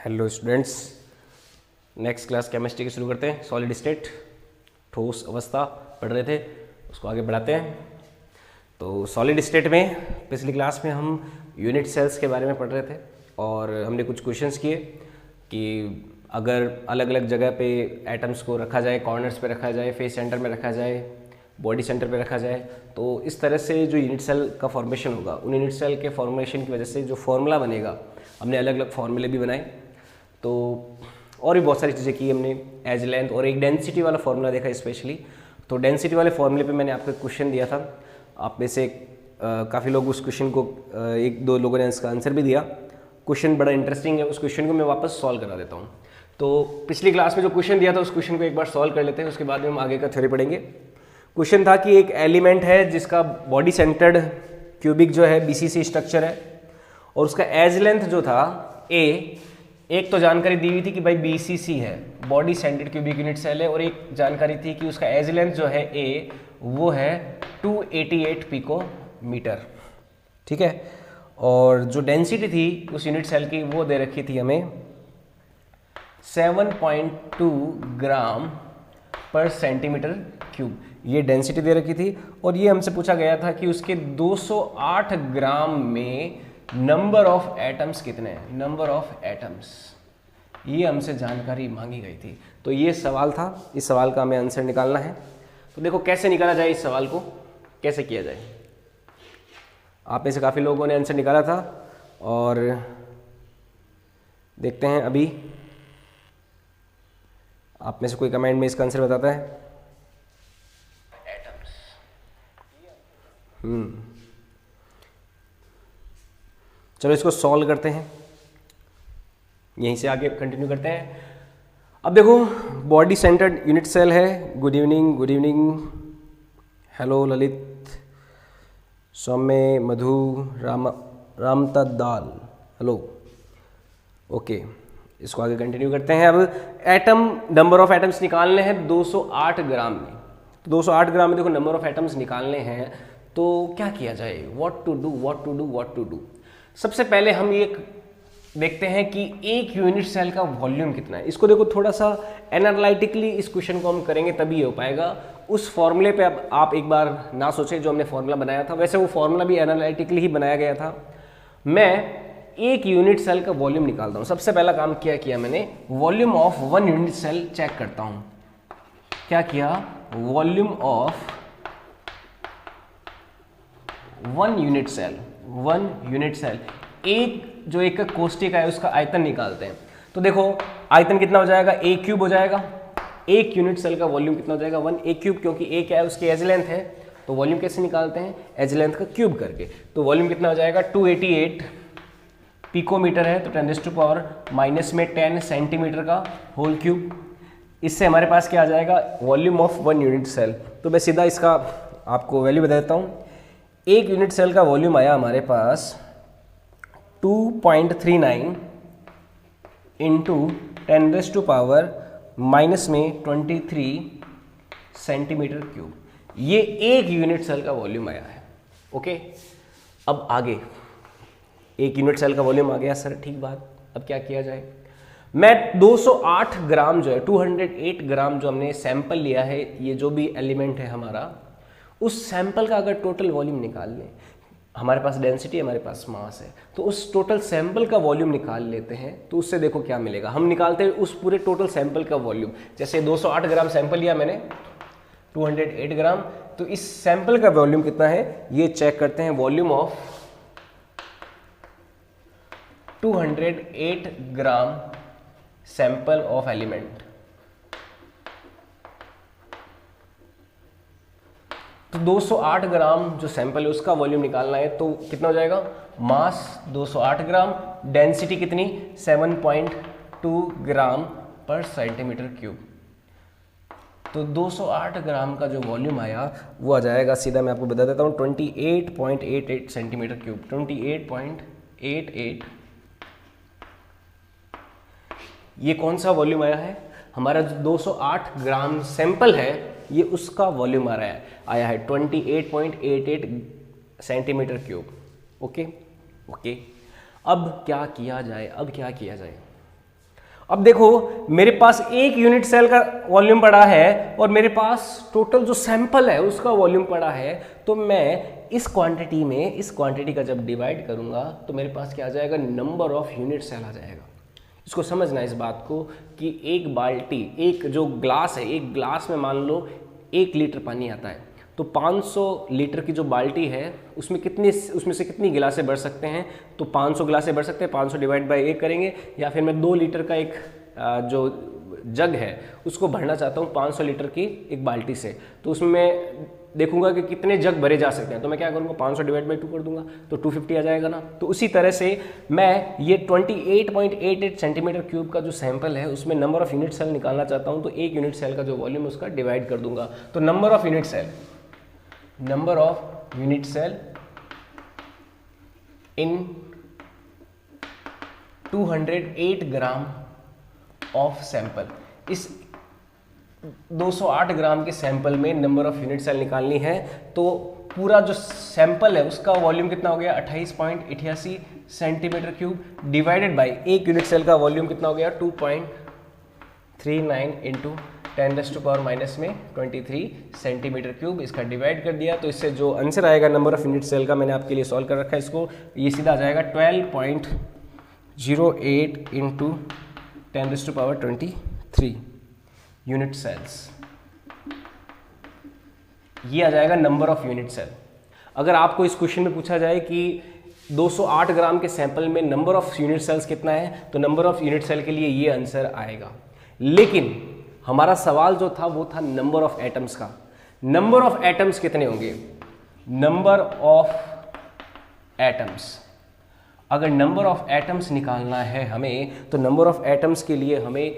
Hello students, next class chemistry की शुरू करते हैं। सॉलिड स्टेट, ठोस अवस्था पढ़ रहे थे, उसको आगे बढ़ाते हैं। तो सॉलिड स्टेट में पिछली क्लास में हम यूनिट सेल्स के बारे में पढ़ रहे थे और हमने कुछ क्वेश्चंस किए कि अगर अलग अलग जगह पे एटम्स को रखा जाए, कॉर्नर्स पे रखा जाए, फेस सेंटर में रखा जाए, बॉडी सेंटर पे रखा जाए, तो इस तरह से जो यूनिट सेल का फॉर्मेशन होगा, उन यूनिट सेल के फॉर्मेशन की वजह से जो फॉर्मूला बनेगा, हमने अलग अलग फार्मूले भी बनाए। तो और भी बहुत सारी चीज़ें की हमने, एज लेंथ, और एक डेंसिटी वाला फार्मूला देखा स्पेशली। तो डेंसिटी वाले फार्मूले पे मैंने आपको एक क्वेश्चन दिया था, आप में से काफ़ी लोग उस क्वेश्चन को एक दो लोगों ने इसका आंसर भी दिया। क्वेश्चन बड़ा इंटरेस्टिंग है, उस क्वेश्चन को मैं वापस सॉल्व करा देता हूँ। तो पिछली क्लास में जो क्वेश्चन दिया था उस क्वेश्चन को एक बार सॉल्व कर लेते हैं, उसके बाद में हम आगे का थ्योरी पढ़ेंगे। क्वेश्चन था कि एक एलिमेंट है जिसका बॉडी सेंटर्ड क्यूबिक जो है बीसीसी स्ट्रक्चर है और उसका एज लेंथ जो था ए, एक तो जानकारी दी हुई थी कि भाई बीसीसी है, body centred cubic unit cell है, और एक जानकारी थी कि उसका एज लेंथ जो है ए वो है 288 पिकोमीटर, ठीक है। और जो डेंसिटी थी उस यूनिट सेल की वो दे रखी थी हमें 7.2 ग्राम पर सेंटीमीटर क्यूब, ये डेंसिटी दे रखी थी। और ये हमसे पूछा गया था कि उसके 208 ग्राम में नंबर ऑफ एटम्स कितने हैं, नंबर ऑफ एटम्स, ये हमसे जानकारी मांगी गई थी। तो ये सवाल था, इस सवाल का हमें आंसर निकालना है। तो देखो कैसे निकाला जाए, इस सवाल को कैसे किया जाए। आप में से काफ़ी लोगों ने आंसर निकाला था और देखते हैं अभी आप में से कोई कमेंट में इसका आंसर बताता है। चलो इसको सॉल्व करते हैं, यहीं से आगे कंटिन्यू करते हैं। अब देखो बॉडी सेंटर्ड यूनिट सेल है। Good evening, good evening, hello Lalit, Saumya, Madhu, रामता दाल, हेलो, ओके। इसको आगे कंटिन्यू करते हैं। अब एटम, नंबर ऑफ एटम्स निकालने हैं 208 ग्राम में। तो 208 ग्राम में देखो नंबर ऑफ एटम्स निकालने हैं, तो क्या किया जाए, what to do, what to do, what to do. सबसे पहले हम ये देखते हैं कि एक यूनिट सेल का वॉल्यूम कितना है। इसको देखो थोड़ा सा एनालिटिकली इस क्वेश्चन को हम करेंगे तभी हो पाएगा। उस फॉर्मूले पे अब आप एक बार ना सोचें जो हमने फॉर्मूला बनाया था, वैसे वो फॉर्मूला भी एनालिटिकली ही बनाया गया था। मैं एक यूनिट सेल का वॉल्यूम निकालता हूँ। सबसे पहला काम क्या किया मैंने, volume of one unit cell check करता हूँ। क्या किया, volume of one unit cell, one unit cell, एक जो एक कोष्ठिका है उसका आयतन निकालते हैं। तो देखो आयतन कितना हो जाएगा, ए क्यूब हो जाएगा। एक यूनिट सेल का वॉल्यूम कितना हो जाएगा, 1 ए क्यूब, क्योंकि ए क्या है, उसकी एज लेंथ है। तो वॉल्यूम कैसे निकालते हैं, एज लेंथ का क्यूब करके। तो वॉल्यूम कितना हो जाएगा, 288 पिकोमीटर है, तो 10⁻⁻10 सेंटीमीटर का होल क्यूब। इससे हमारे पास क्या आ जाएगा, volume of one unit cell. तो मैं सीधा इसका आपको वैल्यू बता देता हूँ। एक यूनिट सेल का वॉल्यूम आया हमारे पास 2.39 इंटू 10⁻⁻23 सेंटीमीटर क्यूब, ये एक यूनिट सेल का वॉल्यूम आया है। ओके, अब आगे एक यूनिट सेल का वॉल्यूम आ गया सर, ठीक बात। अब क्या किया जाए, मैं 208 ग्राम जो है, 208 ग्राम जो हमने सैंपल लिया है, ये जो भी एलिमेंट है हमारा, उस सैंपल का अगर टोटल वॉल्यूम निकाल लें, हमारे पास डेंसिटी, हमारे पास मास है, तो उस टोटल सैंपल का वॉल्यूम निकाल लेते हैं। तो उससे देखो क्या मिलेगा, हम निकालते हैं उस पूरे टोटल सैंपल का वॉल्यूम। जैसे 208 ग्राम सैंपल लिया मैंने, 208 ग्राम, तो इस सैंपल का वॉल्यूम कितना है ये चेक करते हैं। Volume of 208 gram sample of element, तो 208 ग्राम जो सैंपल है उसका वॉल्यूम निकालना है। तो कितना हो जाएगा, मास 208 ग्राम, डेंसिटी कितनी, 7.2 ग्राम पर सेंटीमीटर क्यूब। तो 208 ग्राम का जो वॉल्यूम आया वो आ जाएगा, सीधा मैं आपको बता देता हूँ, 28.88 सेंटीमीटर क्यूब, 28.88। ये कौन सा वॉल्यूम आया है, हमारा जो 208 ग्राम सैंपल है ये उसका वॉल्यूम आया है 28.88 सेंटीमीटर क्यूब। ओके ओके, अब क्या किया जाए, अब क्या किया जाए, अब देखो मेरे पास एक यूनिट सेल का वॉल्यूम पड़ा है और मेरे पास टोटल जो सैंपल है उसका वॉल्यूम पड़ा है, तो मैं इस क्वांटिटी में इस क्वांटिटी का जब डिवाइड करूंगा तो मेरे पास क्या आ जाएगा, नंबर ऑफ यूनिट सेल आ जाएगा। इसको समझना इस बात को कि एक बाल्टी, एक जो ग्लास है, एक ग्लास में मान लो 1 लीटर पानी आता है, तो 500 लीटर की जो बाल्टी है उसमें से कितनी गिलासें भर सकते हैं, तो 500 गिलासें भर सकते हैं। 500 डिवाइड बाय 1 करेंगे, या फिर मैं 2 लीटर का एक जो जग है उसको भरना चाहता हूँ 500 लीटर की एक बाल्टी से, तो उसमें मैं देखूंगा कि कितने जग भरे जा सकते हैं, तो मैं क्या करूँगा 500 डिवाइड बाई 2 कर दूंगा, तो 250 आ जाएगा ना। तो उसी तरह से मैं ये 28.88 सेंटीमीटर क्यूब का जो सैंपल है उसमें नंबर ऑफ यूनिट सेल निकालना चाहता हूँ, तो एक यूनिट सेल का जो वॉल्यूम है उसका डिवाइड कर दूंगा। तो number of unit cell in 208 gram of sample, इस 208 ग्राम के सैंपल में नंबर ऑफ यूनिट सेल निकालनी है। तो पूरा जो सैंपल है उसका वॉल्यूम कितना हो गया, 28.88 सेंटीमीटर क्यूब, डिवाइडेड बाय एक यूनिट सेल का वॉल्यूम कितना हो गया, 2.39 इंटू 10⁻⁻23 सेंटीमीटर क्यूब। इसका डिवाइड कर दिया तो इससे जो आंसर आएगा नंबर ऑफ यूनिट सेल का, मैंने आपके लिए सॉल्व कर रखा है इसको, ये सीधा आ जाएगा 12.08 इंटू 10⁻23 यूनिट सेल्स। ये आ जाएगा नंबर ऑफ यूनिट सेल। अगर आपको इस क्वेश्चन में पूछा जाए कि 208 ग्राम के सैंपल में नंबर ऑफ यूनिट सेल्स कितना है, तो नंबर ऑफ यूनिट सेल के लिए ये आंसर आएगा। लेकिन हमारा सवाल जो था वो था नंबर ऑफ एटम्स का। नंबर ऑफ एटम्स कितने होंगे, नंबर ऑफ एटम्स, अगर नंबर ऑफ एटम्स निकालना है हमें, तो नंबर ऑफ एटम्स के लिए हमें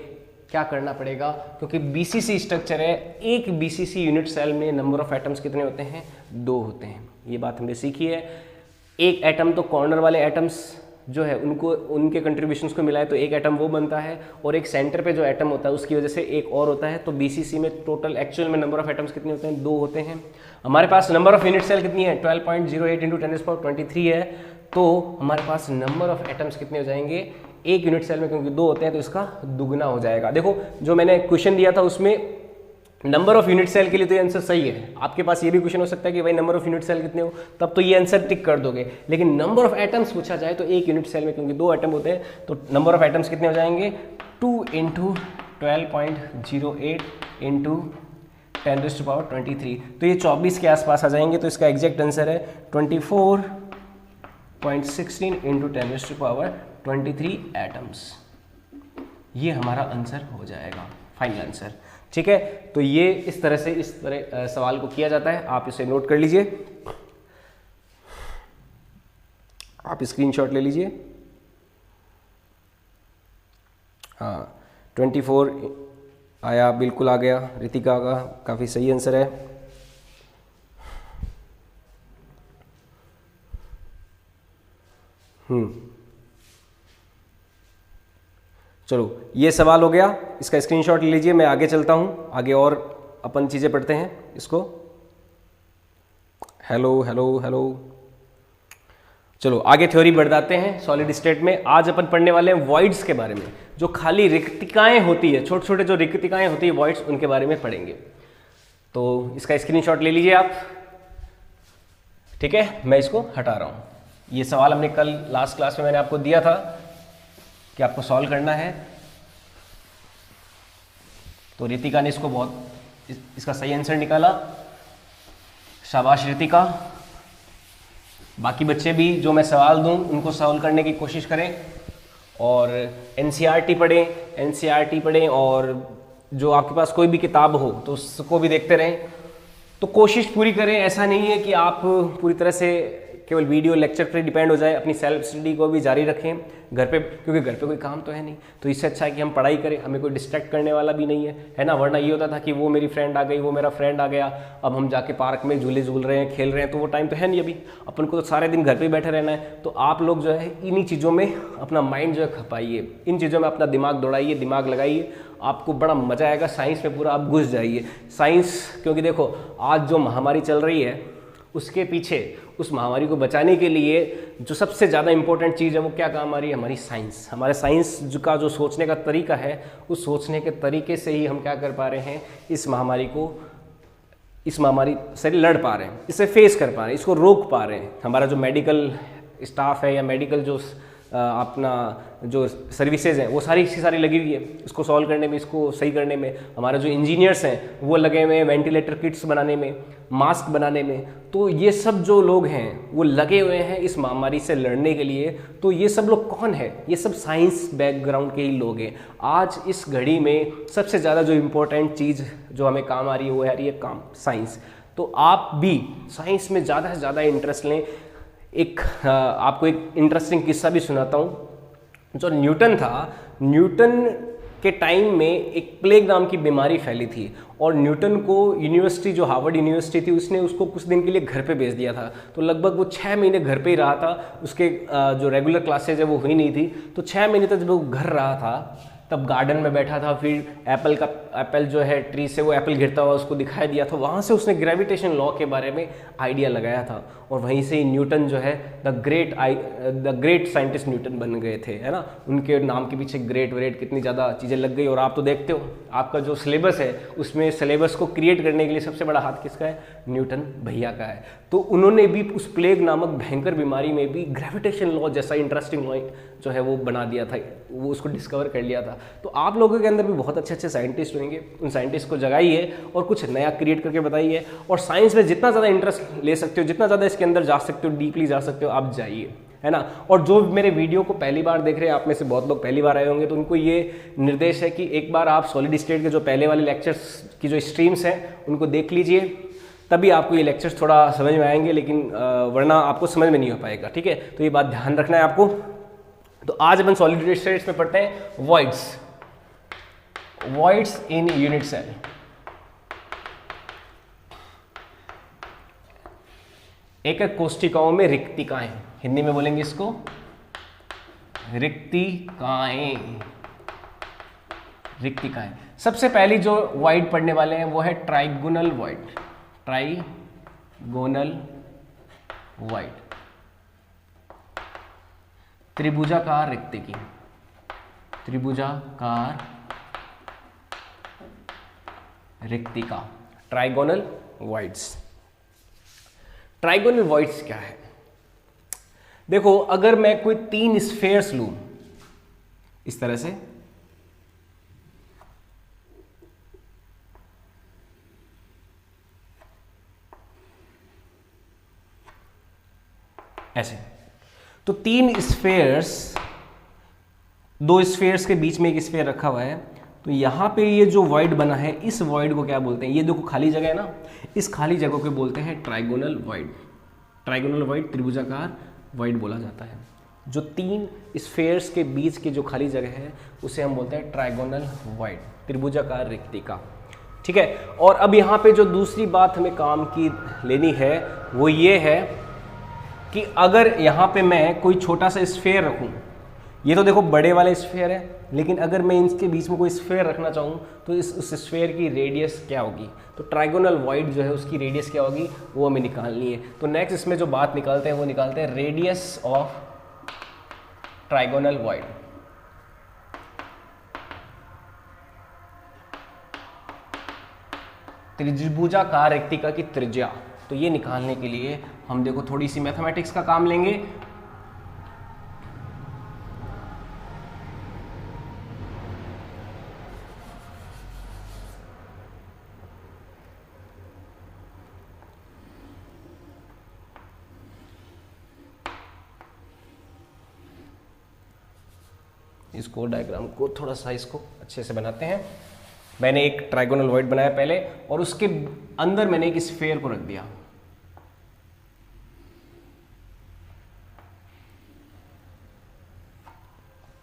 क्या करना पड़ेगा, क्योंकि बीसीसी स्ट्रक्चर है, एक बीसीसी यूनिट सेल में नंबर ऑफ एटम्स कितने होते हैं, 2 होते हैं। ये बात हमने सीखी है। एक एटम तो कॉर्नर वाले एटम्स जो है उनको, उनके कंट्रीब्यूशंस को मिलाए तो एक एटम वो बनता है, और एक सेंटर पे जो एटम होता है उसकी वजह से एक और होता है। तो बीसीसी में टोटल एक्चुअल में नंबर ऑफ एटम्स कितने होते हैं, 2 होते हैं। हमारे पास नंबर ऑफ यूनिट सेल कितनी है, 12.08 इंटू 10⁻23 है, तो हमारे पास नंबर ऑफ एटम्स कितने हो जाएंगे एक यूनिट सेल में, क्योंकि 2 होते हैं तो इसका दुगना हो जाएगा। देखो जो मैंने क्वेश्चन दिया था उसमें नंबर ऑफ यूनिट सेल के लिए तो ये आंसर सही है। आपके पास ये भी क्वेश्चन हो सकता है कि भाई नंबर ऑफ यूनिट सेल कितने हो, तब तो ये आंसर टिक कर दोगे। लेकिन नंबर ऑफ एटम्स पूछा जाए तो एक यूनिट सेल में क्योंकि 2 एटम होते हैं, तो नंबर ऑफ एटम्स कितने हो जाएंगे, 2 इंटू 12.08 इंटू 10⁻23, तो ये 24 के आसपास आ जाएंगे। तो इसका एग्जैक्ट आंसर है 24.16 इंटू 10⁻23 एटम्स। ये हमारा आंसर हो जाएगा, फाइनल आंसर। ठीक है, तो ये इस तरह सवाल को किया जाता है। आप इसे नोट कर लीजिए, आप स्क्रीनशॉट ले लीजिए। हाँ 24 आया, बिल्कुल आ गया। रितिका का काफ़ी सही आंसर है। चलो ये सवाल हो गया, इसका स्क्रीनशॉट ले लीजिए। मैं आगे चलता हूँ, आगे और अपन चीज़ें पढ़ते हैं इसको। हेलो हेलो हेलो, चलो आगे थ्योरी बढ़ाते हैं सॉलिड स्टेट में। आज अपन पढ़ने वाले हैं वॉइड्स के बारे में, जो खाली रिक्तिकाएं होती है, छोटे छोटे जो रिक्तिकाएं होती है वॉइड्स, उनके बारे में पढ़ेंगे। तो इसका स्क्रीनशॉट ले लीजिए आप। ठीक है, मैं इसको हटा रहा हूँ। ये सवाल हमने कल लास्ट क्लास में मैंने आपको दिया था कि आपको सॉल्व करना है, तो रितिका ने इसको इसका सही आंसर निकाला। शाबाश रितिका। बाकी बच्चे भी जो मैं सवाल दूं उनको सॉल्व करने की कोशिश करें, और एनसीईआरटी पढ़ें, और जो आपके पास कोई भी किताब हो तो उसको भी देखते रहें। तो कोशिश पूरी करें, ऐसा नहीं है कि आप पूरी तरह से केवल वीडियो लेक्चर पर डिपेंड हो जाए, अपनी सेल्फ स्टडी को भी जारी रखें घर पे, क्योंकि घर पे कोई काम तो है नहीं। तो इससे अच्छा है कि हम पढ़ाई करें, हमें कोई डिस्ट्रैक्ट करने वाला भी नहीं है ना। वरना ये होता था कि वो मेरी फ्रेंड आ गई, वो मेरा फ्रेंड आ गया, अब हम जाके पार्क में झूले झूल रहे हैं, खेल रहे हैं, तो वो टाइम तो है नहीं। अभी अपन को तो सारे दिन घर पे बैठे रहना है। तो आप लोग जो है इन्हीं चीज़ों में अपना माइंड जो है खपाइए, इन चीज़ों में अपना दिमाग दौड़ाइए, दिमाग लगाइए, आपको बड़ा मजा आएगा। साइंस में पूरा आप घुस जाइए। साइंस, क्योंकि देखो आज जो महामारी चल रही है उसके पीछे उस महामारी को बचाने के लिए जो सबसे ज़्यादा इंपॉर्टेंट चीज़ है वो क्या काम आ रही है, हमारी साइंस। हमारे साइंस का जो सोचने का तरीका है, उस सोचने के तरीके से ही हम क्या कर पा रहे हैं, इस महामारी से लड़ पा रहे हैं, इसे फेस कर पा रहे हैं, इसको रोक पा रहे हैं। हमारा जो मेडिकल स्टाफ है या मेडिकल जो अपना जो सर्विसेज हैं वो सारी की सारी लगी हुई है इसको सॉल्व करने में, इसको सही करने में। हमारे जो इंजीनियर्स हैं वो लगे हुए हैं वेंटिलेटर किट्स बनाने में, मास्क बनाने में। तो ये सब जो लोग हैं वो लगे हुए हैं इस महामारी से लड़ने के लिए। तो ये सब लोग कौन है, ये सब साइंस बैकग्राउंड के ही लोग हैं। आज इस घड़ी में सबसे ज़्यादा जो इम्पोर्टेंट चीज़ जो हमें काम आ रही है वो आ रही है काम साइंस। तो आप भी साइंस में ज़्यादा से ज़्यादा इंटरेस्ट लें। आपको एक इंटरेस्टिंग किस्सा भी सुनाता हूँ। जो न्यूटन था, न्यूटन के टाइम में एक प्लेग नाम की बीमारी फैली थी और न्यूटन को यूनिवर्सिटी, जो हार्वर्ड यूनिवर्सिटी थी, उसने उसको कुछ दिन के लिए घर पे भेज दिया था। तो लगभग वो 6 महीने घर पे ही रहा था। उसके जो रेगुलर क्लासेज है वो हुई नहीं थी। तो 6 महीने तक जब वो घर रहा था तब गार्डन में बैठा था, फिर एप्पल जो है ट्री से वो एप्पल गिरता हुआ उसको दिखाई दिया था। वहाँ से उसने ग्रेविटेशन लॉ के बारे में आइडिया लगाया था और वहीं से ही न्यूटन जो है द ग्रेट साइंटिस्ट न्यूटन बन गए थे, है ना। उनके नाम के पीछे ग्रेट व्रेट कितनी ज़्यादा चीज़ें लग गई। और आप तो देखते हो आपका जो सिलेबस है उसमें सिलेबस को क्रिएट करने के लिए सबसे बड़ा हाथ किसका है, न्यूटन भैया का है। तो उन्होंने भी उस प्लेग नामक भयंकर बीमारी में भी ग्रेविटेशन लॉ जैसा इंटरेस्टिंग लॉ जो है वो बना दिया था, वो उसको डिस्कवर कर लिया था। तो आप लोगों के अंदर भी बहुत अच्छे अच्छे साइंटिस्ट होंगे, उन साइंटिस्ट को जगाइए और कुछ नया क्रिएट करके बताइए। और साइंस में जितना ज़्यादा इंटरेस्ट ले सकते हो, जितना ज़्यादा इसके अंदर जा सकते हो, डीपली जा सकते हो, आप जाइए, है ना। और जो मेरे वीडियो को पहली बार देख रहे हैं, आप में से बहुत लोग पहली बार आए होंगे, तो उनको ये निर्देश है कि एक बार आप सॉलिड स्टेट के जो पहले वाले लेक्चर्स की जो स्ट्रीम्स हैं उनको देख लीजिए, तभी आपको ये लेक्चर्स थोड़ा समझ में आएंगे, लेकिन वरना आपको समझ में नहीं हो पाएगा, ठीक है। तो ये बात ध्यान रखना है आपको। तो आज अपन सॉलिड स्टेट्स में पढ़ते हैं वॉइड्स इन यूनिट सेल। एक कोष्ठिकाओं में रिक्तिकाएं, हिंदी में बोलेंगे इसको रिक्तिकाएं। सबसे पहली जो वॉइड पढ़ने वाले हैं वो है ट्राइगोनल वॉइड, त्रिभुजाकार रिक्तिकी, त्रिभुजाकार रिक्तिका, ट्राइगोनल वॉइड्स। ट्राइगोनल वॉइड्स क्या है? देखो, अगर मैं कोई 3 स्फेयर्स लूं इस तरह से, ऐसे, तो 3 स्फेयर्स, 2 स्फेयर्स के बीच में एक स्फेयर रखा हुआ है, तो यहां पे ये जो वॉइड बना है, इस वॉइड को क्या बोलते हैं? ये देखो खाली जगह है ना, इस खाली जगह को बोलते हैं ट्राइगोनल वॉइड। ट्राइगोनल वॉइड, त्रिभुजाकार वॉइड बोला जाता है। जो 3 स्फेयर्स के बीच की जो खाली जगह है उसे हम बोलते हैं ट्राइगोनल वॉइड, त्रिभुजाकार रिक्तिका, ठीक है। और अब यहाँ पे जो दूसरी बात हमें काम की लेनी है वो ये है कि अगर यहाँ पे मैं कोई छोटा सा स्फेयर रखूँ, ये तो देखो बड़े वाले स्फेयर है, लेकिन अगर मैं इनके बीच में कोई स्फेयर रखना चाहूँ तो उस स्फेयर की रेडियस क्या होगी? तो ट्राइगोनल वॉइड जो है उसकी रेडियस क्या होगी वो हमें निकालनी है। तो नेक्स्ट इसमें जो बात निकालते हैं वो निकालते हैं रेडियस ऑफ ट्राइगोनल वॉइड। त्रिभुजाकार रिक्तिका की त्रिज्या, तो ये निकालने के लिए हम देखो थोड़ी सी मैथमेटिक्स का काम लेंगे। इसको डायग्राम को थोड़ा सा इसको अच्छे से बनाते हैं। मैंने एक ट्राइगोनल वॉइड बनाया पहले और उसके अंदर मैंने एक स्फेयर को रख दिया।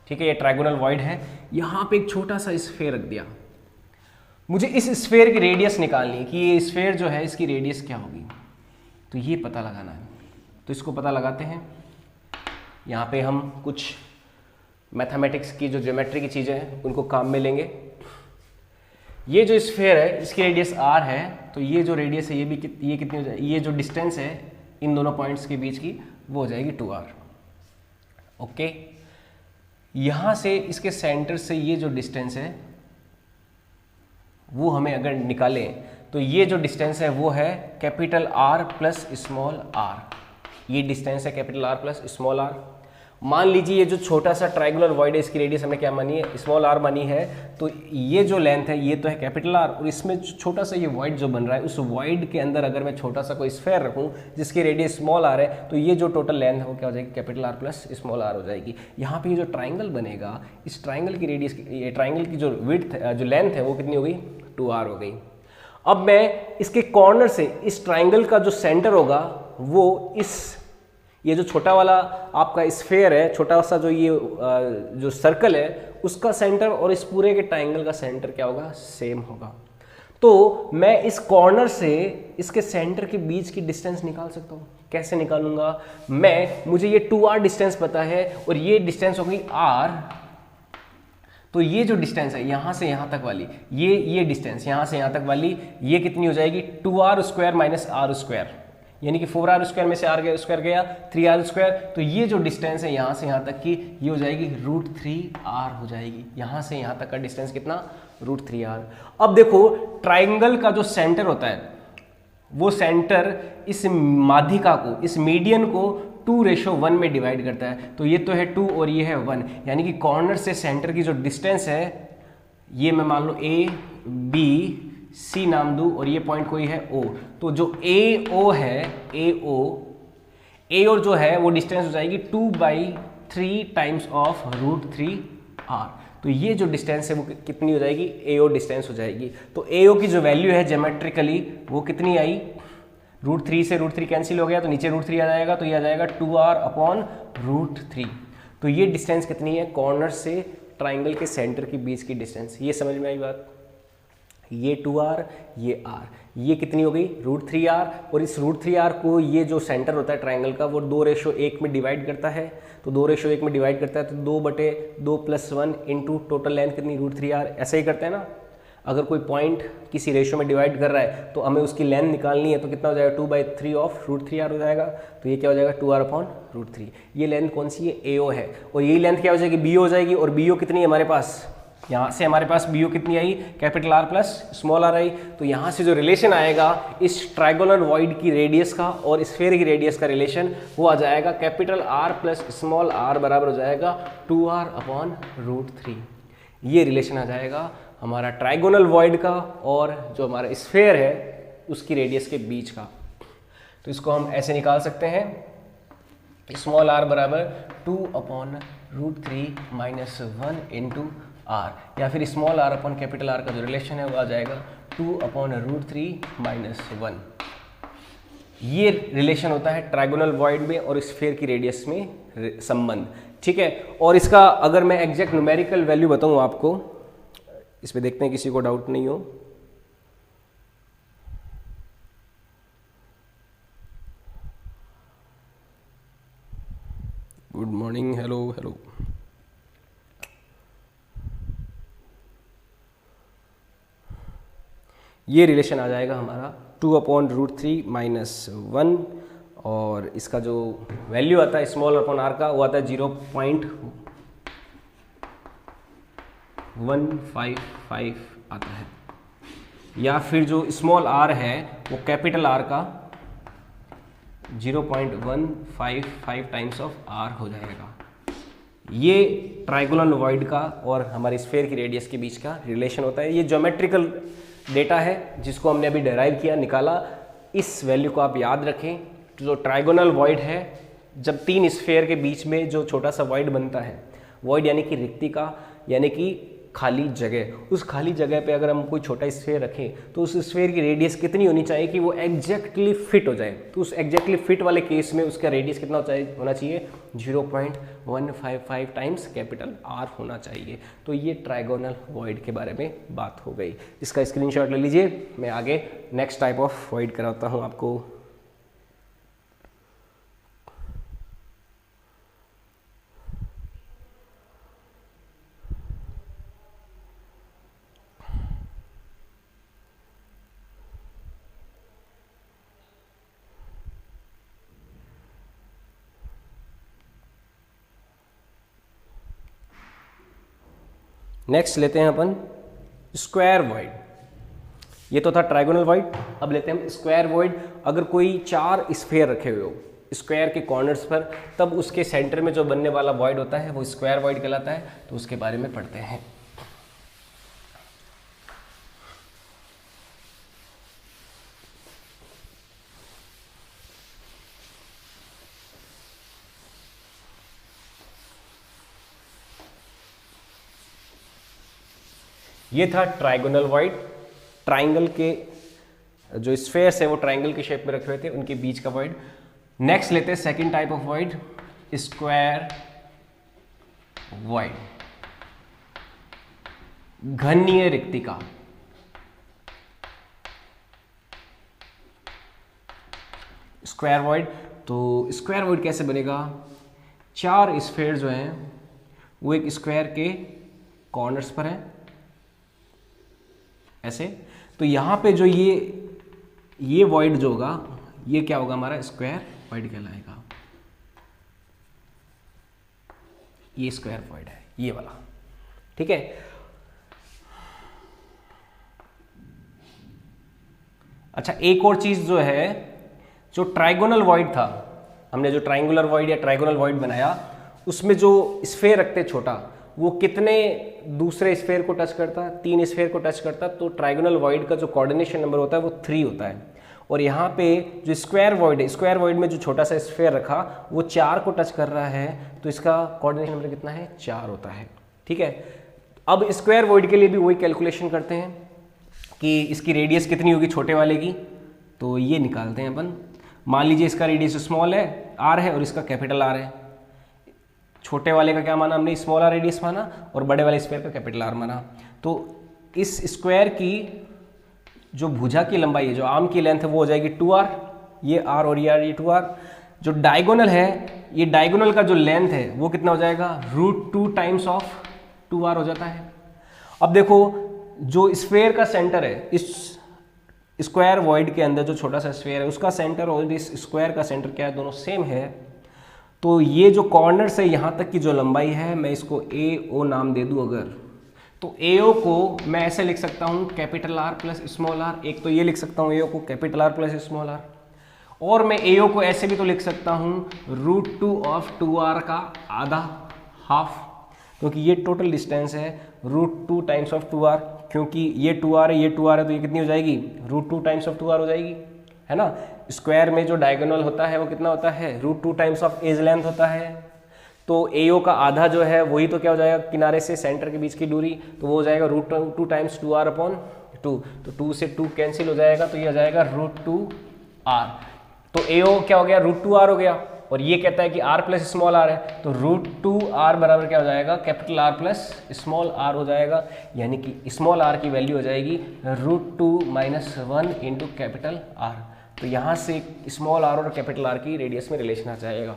ठीक है, ये ट्राइगोनल वॉइड है, यहां पे एक छोटा सा स्फेयर रख दिया। मुझे इस स्फेयर की रेडियस निकालनी है कि ये स्फेयर जो है इसकी रेडियस क्या होगी, तो ये पता लगाना है। तो इसको पता लगाते हैं। यहाँ पे हम कुछ मैथमेटिक्स की जो ज्योमेट्री की चीज़ें हैं उनको काम में लेंगे। ये जो स्फीयर है इसकी रेडियस r है, तो ये जो रेडियस है ये कितनी हो जाएगी, ये जो डिस्टेंस है इन दोनों पॉइंट्स के बीच की वो हो जाएगी 2r। ओके, यहां से इसके सेंटर से ये जो डिस्टेंस है वो हमें अगर निकालें तो ये जो डिस्टेंस है वो है capital R plus small r। ये डिस्टेंस है capital R plus small r। मान लीजिए ये जो छोटा सा ट्रायंगुलर वॉइड है इसकी रेडियस हमने क्या मानी है, स्मॉल r मानी है, तो ये जो लेंथ है ये तो है कैपिटल R, और इसमें छोटा सा ये वॉइड जो बन रहा है उस वॉइड के अंदर अगर मैं छोटा सा कोई स्फीयर रखूं जिसकी रेडियस स्मॉल r है, तो ये जो टोटल लेंथ है वो क्या हो जाएगी, capital R plus small r हो जाएगी। यहाँ पे ये जो ट्राइंगल बनेगा, इस ट्राइंगल की रेडियस, ये ट्राइंगल की जो विड्थ जो लेंथ है वो कितनी हो गई, 2r हो गई। अब मैं इसके कॉर्नर से इस ट्राइंगल का जो सेंटर होगा वो ये जो छोटा वाला आपका स्फीयर है, छोटा सा जो ये जो सर्कल है उसका सेंटर और इस पूरे के ट्राइंगल का सेंटर क्या होगा, सेम होगा। तो मैं इस कॉर्नर से इसके सेंटर के बीच की डिस्टेंस निकाल सकता हूँ। कैसे निकालूंगा मुझे ये 2r डिस्टेंस पता है और ये डिस्टेंस हो गई r, तो ये जो डिस्टेंस है यहाँ से यहाँ तक वाली, ये डिस्टेंस यहाँ से यहाँ तक वाली, ये कितनी हो जाएगी, 2r square minus r square, यानी कि 4r स्क्वायर में से r स्क्वायर गया 3r स्क्वायर, तो ये जो डिस्टेंस है यहाँ से यहाँ तक की ये हो जाएगी √3r हो जाएगी। यहाँ से यहाँ तक का डिस्टेंस कितना, √3r। अब देखो ट्राइंगल का जो सेंटर होता है वो सेंटर इस माध्यिका को, इस मीडियन को 2:1 में डिवाइड करता है, तो ये तो है 2 और ये है 1, यानी कि कॉर्नर से सेंटर की जो डिस्टेंस है ये मैं मान लो A B C नाम दूं और ये पॉइंट कोई है O, तो जो AO है AO जो है वो डिस्टेंस हो जाएगी 2/3 टाइम्स ऑफ √3r। तो ये जो डिस्टेंस है वो कितनी हो जाएगी, AO डिस्टेंस हो जाएगी। तो AO की जो वैल्यू है ज्योमेट्रिकली वो कितनी आई, √3 से √3 कैंसिल हो गया तो नीचे √3 आ जाएगा, तो ये आ जाएगा 2r अपॉन √3। तो ये डिस्टेंस कितनी है, कॉर्नर से ट्राइंगल के सेंटर के बीच की डिस्टेंस। ये समझ में आई बात, ये 2r ये r, ये कितनी हो गई √3r, और इस √3r को ये जो सेंटर होता है ट्राइंगल का वो 2:1 में डिवाइड करता है, तो 2:1 में डिवाइड करता है तो 2/2 + 1 इंटू टोटल लेंथ कितनी √3r, ऐसे ही करते हैं ना। अगर कोई पॉइंट किसी रेशो में डिवाइड कर रहा है तो हमें उसकी लेंथ निकालनी है, तो कितना हो जाएगा 2/3 ऑफ √3r हो जाएगा, तो ये क्या हो जाएगा 2r अपॉन √3। ये लेंथ कौन सी है, AO है, और यही लेंथ क्या हो जाएगी, BO हो जाएगी। और BO कितनी है हमारे पास, यहाँ से हमारे पास BO कितनी आई, capital R plus small r आई। तो यहाँ से जो रिलेशन आएगा इस ट्राइगोनल वॉइड की रेडियस का और स्फीयर की रेडियस का रिलेशन वो आ जाएगा capital R plus small r बराबर हो जाएगा 2r अपॉन √3। ये रिलेशन आ जाएगा हमारा ट्राइगोनल वॉइड का और जो हमारा स्फीयर है उसकी रेडियस के बीच का। तो इसको हम ऐसे निकाल सकते हैं, स्मॉल r बराबर 2 अपॉन √3 माइनस 1 इंटू r, या फिर small r upon capital R का जो रिलेशन है वो आ जाएगा 2 अपॉन √3 माइनस 1। ये रिलेशन होता है ट्राइगोनल वॉइड में और स्फीयर की रेडियस में संबंध, ठीक है। और इसका अगर मैं एग्जैक्ट न्यूमेरिकल वैल्यू बताऊं आपको, इस पे देखते हैं किसी को डाउट नहीं हो। Good morning, hello hello. ये रिलेशन आ जाएगा हमारा 2 अपॉन √3 माइनस 1, और इसका जो वैल्यू आता है स्मॉल अपॉन r का वो आता है 0.155 आता है, या फिर जो स्मॉल r है वो कैपिटल R का 0.155 टाइम्स ऑफ r हो जाएगा। ये ट्राइगोनल वॉइड का और हमारी स्फीयर की रेडियस के बीच का रिलेशन होता है। ये ज्योमेट्रिकल डेटा है जिसको हमने अभी डेराइव किया, निकाला। इस वैल्यू को आप याद रखें। जो ट्राइगोनल वॉइड है, जब तीन स्फीयर के बीच में जो छोटा सा वॉइड बनता है, वॉइड यानी कि रिक्तिका यानी कि खाली जगह, उस खाली जगह पे अगर हम कोई छोटा स्फीयर रखें तो उस स्फीयर की रेडियस कितनी होनी चाहिए कि वो एग्जैक्टली फिट हो जाए। तो उस एग्जैक्टली फिट वाले केस में उसका रेडियस कितना होना चाहिए 0.155 टाइम्स कैपिटल R होना चाहिए। तो ये ट्राइगोनल वॉइड के बारे में बात हो गई। इसका स्क्रीनशॉट ले लीजिए, मैं आगे नेक्स्ट टाइप ऑफ वॉइड कराता हूँ आपको। नेक्स्ट लेते हैं अपन स्क्वायर वॉइड। ये तो था ट्राइगोनल वॉइड, अब लेते हैं हम स्क्वायर वॉइड। अगर कोई 4 स्फेयर रखे हुए हो स्क्वायर के कॉर्नर्स पर, तब उसके सेंटर में जो बनने वाला वॉइड होता है वो स्क्वायर वॉइड कहलाता है। तो उसके बारे में पढ़ते हैं। ये था ट्राइगोनल वॉइड। ट्राइंगल के जो स्फेयर्स है वो ट्राइंगल के शेप में रखे हुए थे, उनके बीच का वॉइड। नेक्स्ट लेते हैं second type of void, square void, घनीय रिक्तिका। स्क्वायर वॉइड, तो स्क्वायर वॉइड कैसे बनेगा? 4 स्फेयर जो हैं वो एक स्क्वायर के कॉर्नर्स पर हैं ऐसे। तो यहां पे जो ये वॉइड जो होगा ये क्या होगा? हमारा स्क्वायर वॉइड कहलाएगा। ये स्क्वायर वॉइड है ये वाला, ठीक है। अच्छा, एक और चीज जो है, जो ट्राइगोनल वॉइड था, हमने जो ट्राइंगुलर वॉइड या ट्राइगोनल वॉइड बनाया, उसमें जो स्फेयर रखते छोटा, वो कितने दूसरे स्फेयर को टच करता? 3 स्फेयर को टच करता। तो ट्राइगोनल वॉइड का जो कोऑर्डिनेशन नंबर होता है वो 3 होता है। और यहाँ पे जो स्क्वायर वॉइड है, स्क्वायर वॉइड में जो छोटा सा स्फेयर रखा वो 4 को टच कर रहा है, तो इसका कोऑर्डिनेशन नंबर कितना है? 4 होता है, ठीक है। अब स्क्वायर वॉइड के लिए भी वही कैलकुलेशन करते हैं कि इसकी रेडियस कितनी होगी छोटे वाले की। तो ये निकालते हैं अपन। मान लीजिए इसका रेडियस स्मॉल है, आर है, और इसका कैपिटल आर है। छोटे वाले का क्या माना हमने? स्मॉल आर रेडियस माना, और बड़े वाले स्क्वायर का कैपिटल आर माना। तो इस स्क्वायर की जो भुजा की लंबाई है, जो आर्म की लेंथ है, वो हो जाएगी 2r। ये r और ये r, ये 2r। जो डायगोनल है, ये डायगोनल का जो लेंथ है वो कितना हो जाएगा? √2 टाइम्स ऑफ 2r हो जाता है। अब देखो, जो स्फेयर का सेंटर है, इस स्क्वायर वॉइड के अंदर जो छोटा सा स्फेयर है उसका सेंटर और इस स्क्वायर का सेंटर क्या है? दोनों सेम है। तो ये जो कॉर्नर से यहाँ तक की जो लंबाई है, मैं इसको AO नाम दे दूँ अगर, तो AO को मैं ऐसे लिख सकता हूँ capital R plus small r। एक तो ये लिख सकता हूँ AO को capital R plus small r, और मैं AO को ऐसे भी तो लिख सकता हूँ √2 ऑफ 2r का आधा, हाफ, क्योंकि ये टोटल डिस्टेंस है √2 टाइम्स ऑफ 2r। क्योंकि ये 2r है, ये 2r है, तो ये कितनी हो जाएगी? √2 टाइम्स ऑफ 2r हो जाएगी, है ना। स्क्वायर में जो डायगोनल होता है वो कितना होता है? √2 टाइम्स ऑफ एज लेंथ होता है। तो AO का आधा जो है वही तो क्या हो जाएगा? किनारे से सेंटर के बीच की दूरी, तो वो हो जाएगा √2 टाइम्स 2r अपॉन 2। तो 2 से 2 कैंसिल हो जाएगा, तो ये हो जाएगा √2r। तो AO क्या हो गया? √2r हो गया। और ये कहता है कि r प्लस स्मॉल r है, तो √2r बराबर क्या हो जाएगा? Capital R plus small r हो जाएगा। यानी कि स्मॉल r की वैल्यू हो जाएगी √2 - 1 इंटू कैपिटल R। तो यहाँ से स्मॉल r और कैपिटल R की रेडियस में रिलेशन आ जाएगा।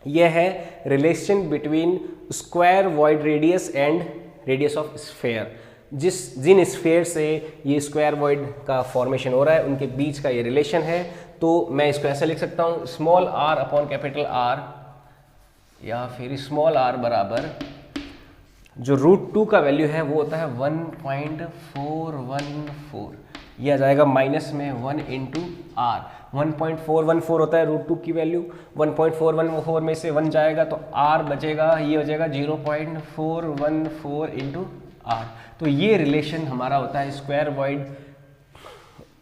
यह है relation between square void radius and radius of sphere. जिन स्फेयर से ये स्क्वायर वॉइड का फॉर्मेशन हो रहा है उनके बीच का ये रिलेशन है। तो मैं इसको ऐसे लिख सकता हूँ small r upon capital R, या फिर स्मॉल r बराबर जो √2 का वैल्यू है वो होता है 1.414। ये आ जाएगा माइनस में 1 इंटू R। 1.414 होता है √2 की वैल्यू। 1.414 में से 1 जाएगा तो R बचेगा, ये हो जाएगा 0.414 इंटू R। तो ये रिलेशन हमारा होता है स्क्वायर वॉइड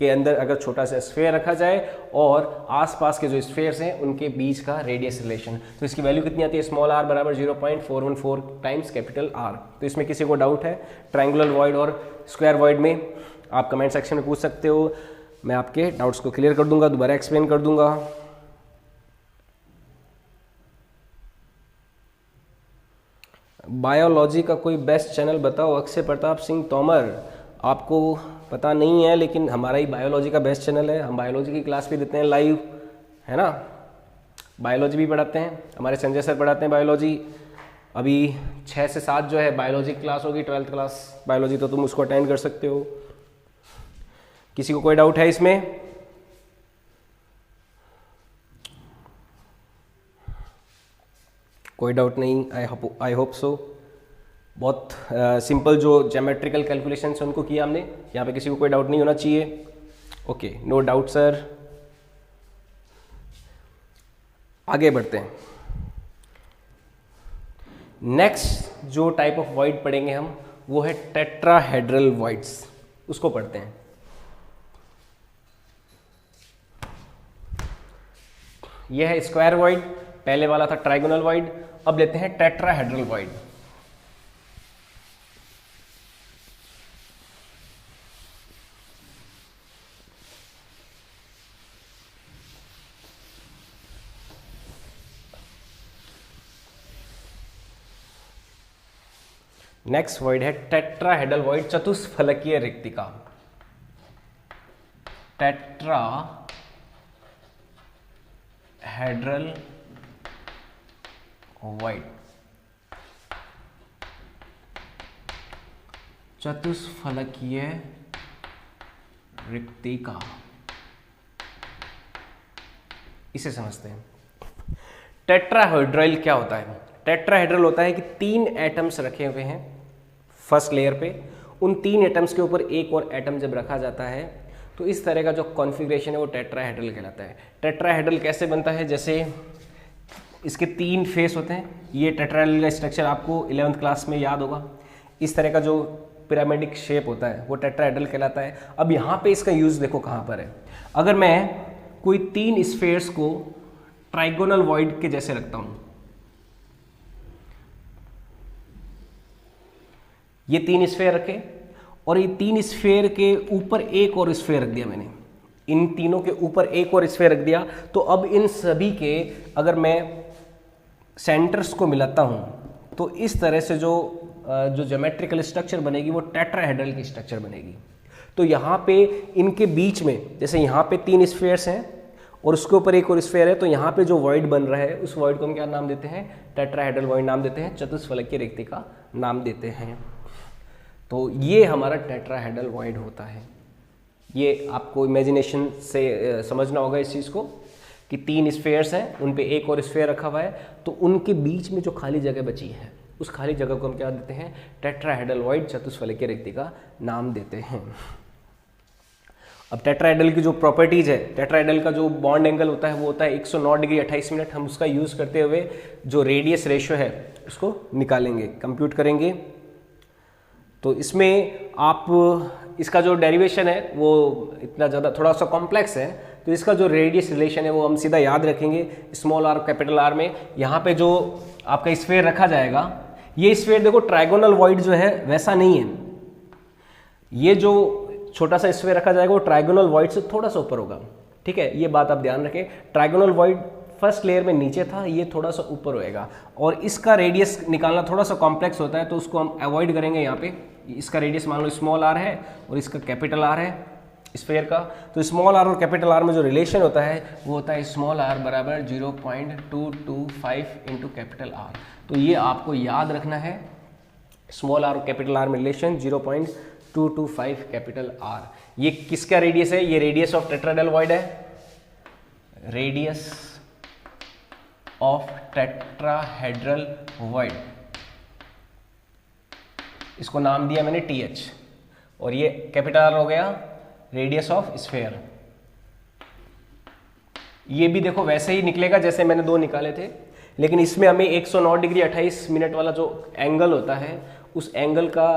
के अंदर अगर छोटा सा स्फेयर रखा जाए और आसपास के जो स्फेयर्स हैं उनके बीच का रेडियस रिलेशन। तो इसकी वैल्यू कितनी आती है? स्मॉल r बराबर 0.414 टाइम्स कैपिटल R। तो इसमें किसी को डाउट है ट्रायंगुलर वॉइड और स्क्वायर वॉइड में, आप कमेंट सेक्शन में पूछ सकते हो, मैं आपके डाउट्स को क्लियर कर दूंगा, दोबारा एक्सप्लेन कर दूंगा। बायोलॉजी का कोई बेस्ट चैनल बताओ। अक्षय प्रताप सिंह तोमर, आपको पता नहीं है लेकिन हमारा ही बायोलॉजी का बेस्ट चैनल है। हम बायोलॉजी की क्लास भी देते हैं लाइव, है ना। बायोलॉजी भी पढ़ाते हैं, हमारे संजय सर पढ़ाते हैं बायोलॉजी। अभी 6 से 7 जो है बायोलॉजी क्लास होगी, 12th क्लास बायोलॉजी, तो तुम उसको अटेंड कर सकते हो। किसी को कोई डाउट है इसमें? कोई डाउट नहीं, आई होप सो। बहुत सिंपल जो ज्योमेट्रिकल कैलकुलेशन है उनको किया हमने, यहाँ पे किसी को कोई डाउट नहीं होना चाहिए। Okay, no doubt sir. आगे बढ़ते हैं। नेक्स्ट जो टाइप ऑफ वॉइड पढ़ेंगे हम वो है टेट्राहेड्रल वॉइड्स, उसको पढ़ते हैं। यह है स्क्वायर वॉइड, पहले वाला था ट्राइगोनल वॉइड, अब लेते हैं टेट्राहेड्रल वॉइड। नेक्स्ट वॉइड है टेट्राहेड्रल वॉइड, चतुष्फलकीय रिक्तिका। टेट्राहेड्रल वॉइड, चतुष्फलकीय रिक्तिका, इसे समझते हैं। टेट्राहेड्रल क्या होता है? टेट्राहेड्रल होता है कि 3 एटम्स रखे हुए हैं फर्स्ट लेयर पे, उन 3 एटम्स के ऊपर एक और एटम जब रखा जाता है तो इस तरह का जो कॉन्फ़िगरेशन है वो टेट्राहेड्रल कहलाता है। टेट्राहेड्रल कैसे बनता है? जैसे इसके 3 फेस होते हैं, ये टेट्राहेड्रल का स्ट्रक्चर आपको 11th क्लास में याद होगा। इस तरह का जो पिरामिडिक शेप होता है वो टेट्राहेड्रल कहलाता है। अब यहाँ पे इसका यूज़ देखो कहाँ पर है। अगर मैं कोई 3 स्फेयर्स को ट्राइगोनल वॉइड के जैसे रखता हूँ, ये 3 स्फेयर रखे और ये 3 स्फेयर के ऊपर एक और स्फेयर रख दिया मैंने, इन तीनों के ऊपर एक और स्फेयर रख दिया, तो अब इन सभी के अगर मैं सेंटर्स को मिलाता हूँ तो इस तरह से जो ज्योमेट्रिकल स्ट्रक्चर बनेगी वो टेट्राहेड्रल की स्ट्रक्चर बनेगी। तो यहाँ पे इनके बीच में, जैसे यहाँ पे 3 स्फेयर्स हैं और उसके ऊपर एक और स्फेयर है, तो यहाँ पे जो वॉइड बन रहा है उस वॉइड को हम क्या नाम देते हैं? टेट्राहेड्रल वॉइड नाम देते हैं, चतुष्फलकीय रिक्तिका नाम देते हैं। तो ये हमारा टेट्राहेड्रल वॉइड होता है। ये आपको इमेजिनेशन से समझना होगा इस चीज़ को कि 3 स्फेयर्स हैं, उन पे एक और स्फेयर रखा हुआ है, तो उनके बीच में जो खाली जगह बची है उस खाली जगह को हम क्या देते हैं? टेट्राहेड्रल वॉइड, चतुष्फलकीय रिक्तिका नाम देते हैं। अब टेट्राहेड्रल की जो प्रॉपर्टीज़ है, टेट्राहेड्रल का जो बॉन्ड एंगल होता है वो होता है 109 डिग्री 28 मिनट। हम उसका यूज़ करते हुए जो रेडियस रेशियो है उसको निकालेंगे, कंप्यूट करेंगे। तो इसमें आप इसका जो डेरिवेशन है वो इतना ज़्यादा थोड़ा सा कॉम्प्लेक्स है, तो इसका जो रेडियस रिलेशन है वो हम सीधा याद रखेंगे स्मॉल आर कैपिटल आर में। यहाँ पे जो आपका स्फेयर रखा जाएगा, ये स्फेयर देखो ट्राइगोनल वॉइड जो है वैसा नहीं है, ये जो छोटा सा स्फेयर रखा जाएगा वो ट्राइगोनल वॉइड से थोड़ा सा ऊपर होगा। ठीक है, ये बात आप ध्यान रखें। ट्राइगोनल वॉइड फर्स्ट लेयर में नीचे था, ये थोड़ा सा ऊपर होएगा और इसका रेडियस निकालना थोड़ा सा कॉम्प्लेक्स होता है, तो उसको हम अवॉइड करेंगे। यहाँ पे इसका रेडियस मान लो स्मॉल आर है और इसका कैपिटल आर है स्फेयर का, तो स्मॉल आर और कैपिटल आर में जो रिलेशन होता है वो होता है स्मॉल आर बराबर 0.225 इंटू कैपिटल आर। तो ये आपको याद रखना है, स्मॉल आर और कैपिटल आर में रिलेशन 0.225 कैपिटल आर। ये किसका रेडियस है? ये रेडियस ऑफ टेट्राहेड्रल वॉइड है, रेडियस ऑफ टेट्राहेड्रल वॉइड, इसको नाम दिया मैंने TH, और ये कैपिटल आर हो गया रेडियस ऑफ स्फेयर। ये भी देखो वैसे ही निकलेगा जैसे मैंने 2 निकाले थे, लेकिन इसमें हमें 109 डिग्री 28 मिनट वाला जो एंगल होता है उस एंगल का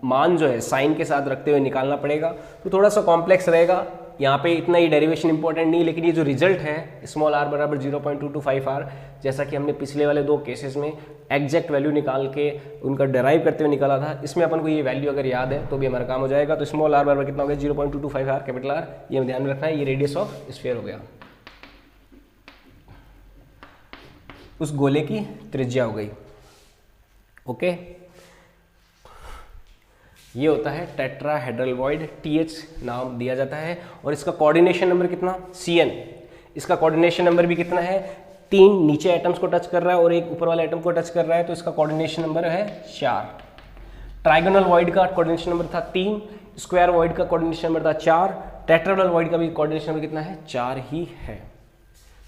मान जो है साइन के साथ रखते हुए निकालना पड़ेगा, तो थोड़ा सा कॉम्प्लेक्स रहेगा। यहाँ पे इतना ही डेरिवेशन इंपॉर्टेंट नहीं, लेकिन ये जो रिजल्ट है स्मॉल आर बराबर 0.225 आर, जैसा कि हमने पिछले वाले 2 केसेस में एग्जैक्ट वैल्यू निकाल के उनका डेराइव करते हुए निकाला था, इसमें अपन को ये वैल्यू अगर याद है तो भी हमारा काम हो जाएगा। तो स्मॉल आर बराबर कितना हो गया? 0.225 आर कैपिटल आर, ये ध्यान में रखना है। ये रेडियस ऑफ स्फीयर हो गया, उस गोले की त्रिज्या हो गई। ओके, ये होता है टेट्राहेड्रल वॉइड, TH नाम दिया जाता है। और इसका कोऑर्डिनेशन नंबर कितना? CN। इसका कोऑर्डिनेशन नंबर भी कितना है? 3 नीचे एटम्स को टच कर रहा है और एक ऊपर वाले एटम को टच कर रहा है, तो इसका कोऑर्डिनेशन नंबर है 4। ट्राइगोनल वॉइड का कोऑर्डिनेशन नंबर था 3, स्क्वायर वॉइड का कोऑर्डिनेशन नंबर था 4, टेट्राहेड्रल वॉइड का भी कोऑर्डिनेशन नंबर कितना है? 4 ही है।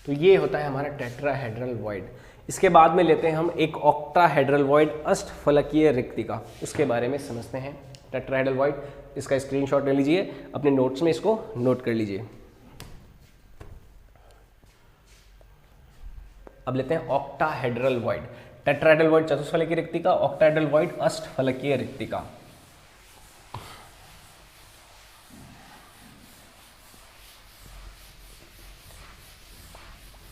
तो ये होता है हमारा टेट्राहेड्रल वॉइड। इसके बाद में लेते हैं हम एक ऑक्टाहेड्रल वॉइड अष्टफलकीय रिक्तिका, उसके बारे में समझते हैं। टेट्राहेड्रल वॉइड, इसका स्क्रीनशॉट ले लीजिए, अपने नोट्स में इसको नोट कर लीजिए। अब लेते हैं ऑक्टाहेड्रल वॉइड। टेट्राहेड्रल वॉइड चतुष्फलकीय रिक्तिका, ऑक्टाहेड्रल वॉइड अष्टफलकीय रिक्तिका।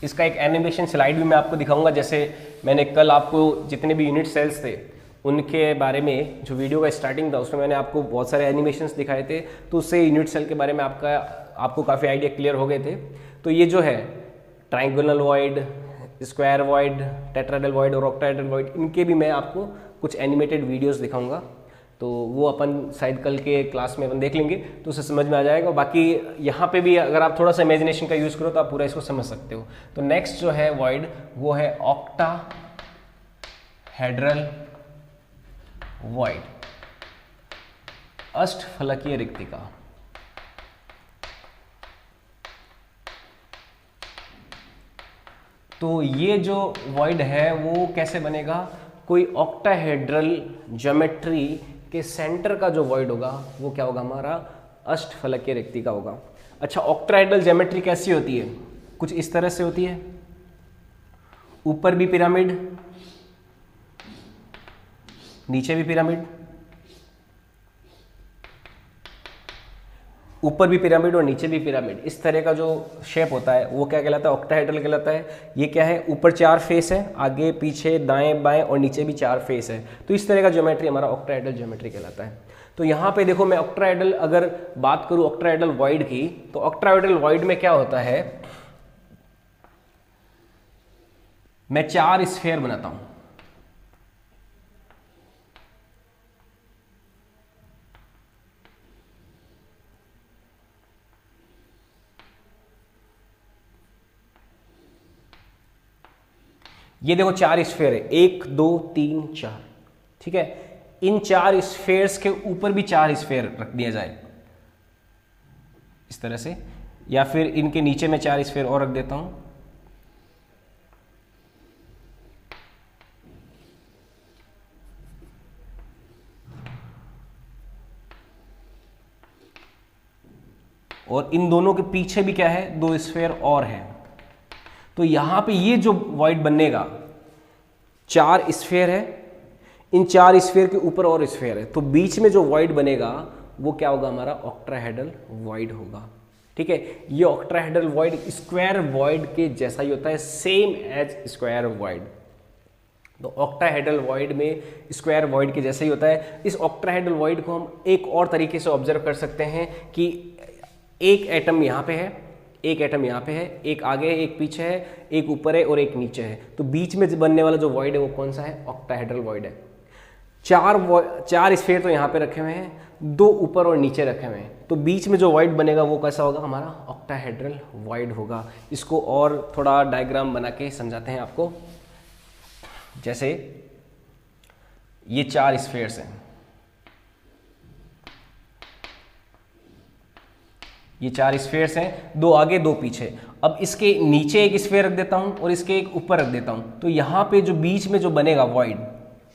इसका एक एनिमेशन स्लाइड भी मैं आपको दिखाऊंगा, जैसे मैंने कल आपको जितने भी यूनिट सेल्स थे उनके बारे में, जो वीडियो का स्टार्टिंग था उसमें मैंने आपको बहुत सारे एनिमेशंस दिखाए थे, तो उससे यूनिट सेल के बारे में आपको काफ़ी आइडिया क्लियर हो गए थे। तो ये जो है triangular void, square void, tetrahedral void और ऑक्टाहेड्रल वॉइड, इनके भी मैं आपको कुछ एनिमेटेड वीडियोस दिखाऊंगा, तो वो अपन शायद कल के क्लास में अपन देख लेंगे, तो उसे समझ में आ जाएगा। बाकी यहाँ पे भी अगर आप थोड़ा सा इमेजिनेशन का यूज़ करो तो आप पूरा इसको समझ सकते हो। तो नेक्स्ट जो है वॉइड वो है ऑक्टाहेड्रल वॉइड अष्टफलकीय रिक्तिका। तो ये जो वॉइड है वो कैसे बनेगा, कोई ऑक्टाहेड्रल ज्योमेट्री के सेंटर का जो वॉइड होगा वो क्या होगा, हमारा अष्टफलकीय रिक्तिका होगा। अच्छा, ऑक्टाहेड्रल ज्योमेट्री कैसी होती है, कुछ इस तरह से होती है, ऊपर भी पिरामिड, नीचे भी पिरामिड, ऊपर भी पिरामिड और नीचे भी पिरामिड, इस तरह का जो शेप होता है वो क्या कहलाता है, ऑक्टाहेड्रल कहलाता है। ये क्या है, ऊपर 4 फेस है, आगे पीछे दाएं बाएं और नीचे भी 4 फेस है, तो इस तरह का ज्योमेट्री हमारा ऑक्टाहेड्रल ज्योमेट्री कहलाता है। तो यहाँ पे देखो, मैं ऑक्टाहेड्रल अगर बात करूँ ऑक्टाहेड्रल वॉइड की, तो ऑक्टाहेड्रल वॉइड में क्या होता है, मैं 4 स्फीयर बनाता हूं। ये देखो 4 स्फीयर है, 1 2 3 4, ठीक है। इन 4 स्फीयर्स के ऊपर भी 4 स्फीयर रख दिया जाए इस तरह से, या फिर इनके नीचे में 4 स्फीयर और रख देता हूं। और इन दोनों के पीछे भी क्या है, 2 स्फीयर और है। तो यहां पे ये जो वॉइड बनेगा, 4 स्फीयर है, इन 4 स्फीयर के ऊपर और स्फीयर है, तो बीच में जो वॉइड बनेगा वो क्या होगा, हमारा ऑक्टाहेड्रल वॉइड होगा, ठीक है। ये ऑक्टाहेड्रल वॉइड स्क्वायर वॉइड के जैसा ही होता है, सेम एज स्क्वायर वॉइड। तो ऑक्टाहेड्रल वॉइड में स्क्वायर वॉइड के जैसा ही होता है। इस ऑक्टाहेड्रल वॉइड को हम एक और तरीके से ऑब्जर्व कर सकते हैं कि एक एटम यहाँ पे है, एक एटम यहाँ पे है, एक आगे है, एक पीछे है, एक ऊपर है और एक नीचे है, तो बीच में बनने वाला जो वॉइड है वो कौन सा है, ऑक्टाहेड्रल वॉइड है। 4 स्फीयर तो यहाँ पे रखे हुए हैं, 2 ऊपर और नीचे रखे हुए हैं, तो बीच में जो वॉइड बनेगा वो कैसा होगा, हमारा ऑक्टाहेड्रल वॉइड होगा। इसको और थोड़ा डायग्राम बना के समझाते हैं आपको। जैसे ये 4 स्फीयर्स हैं, ये 4 स्फीयर्स हैं, 2 आगे 2 पीछे। अब इसके नीचे एक स्फीयर रख देता हूं और इसके एक ऊपर रख देता हूं, तो यहां पे जो बीच में जो बनेगा वॉइड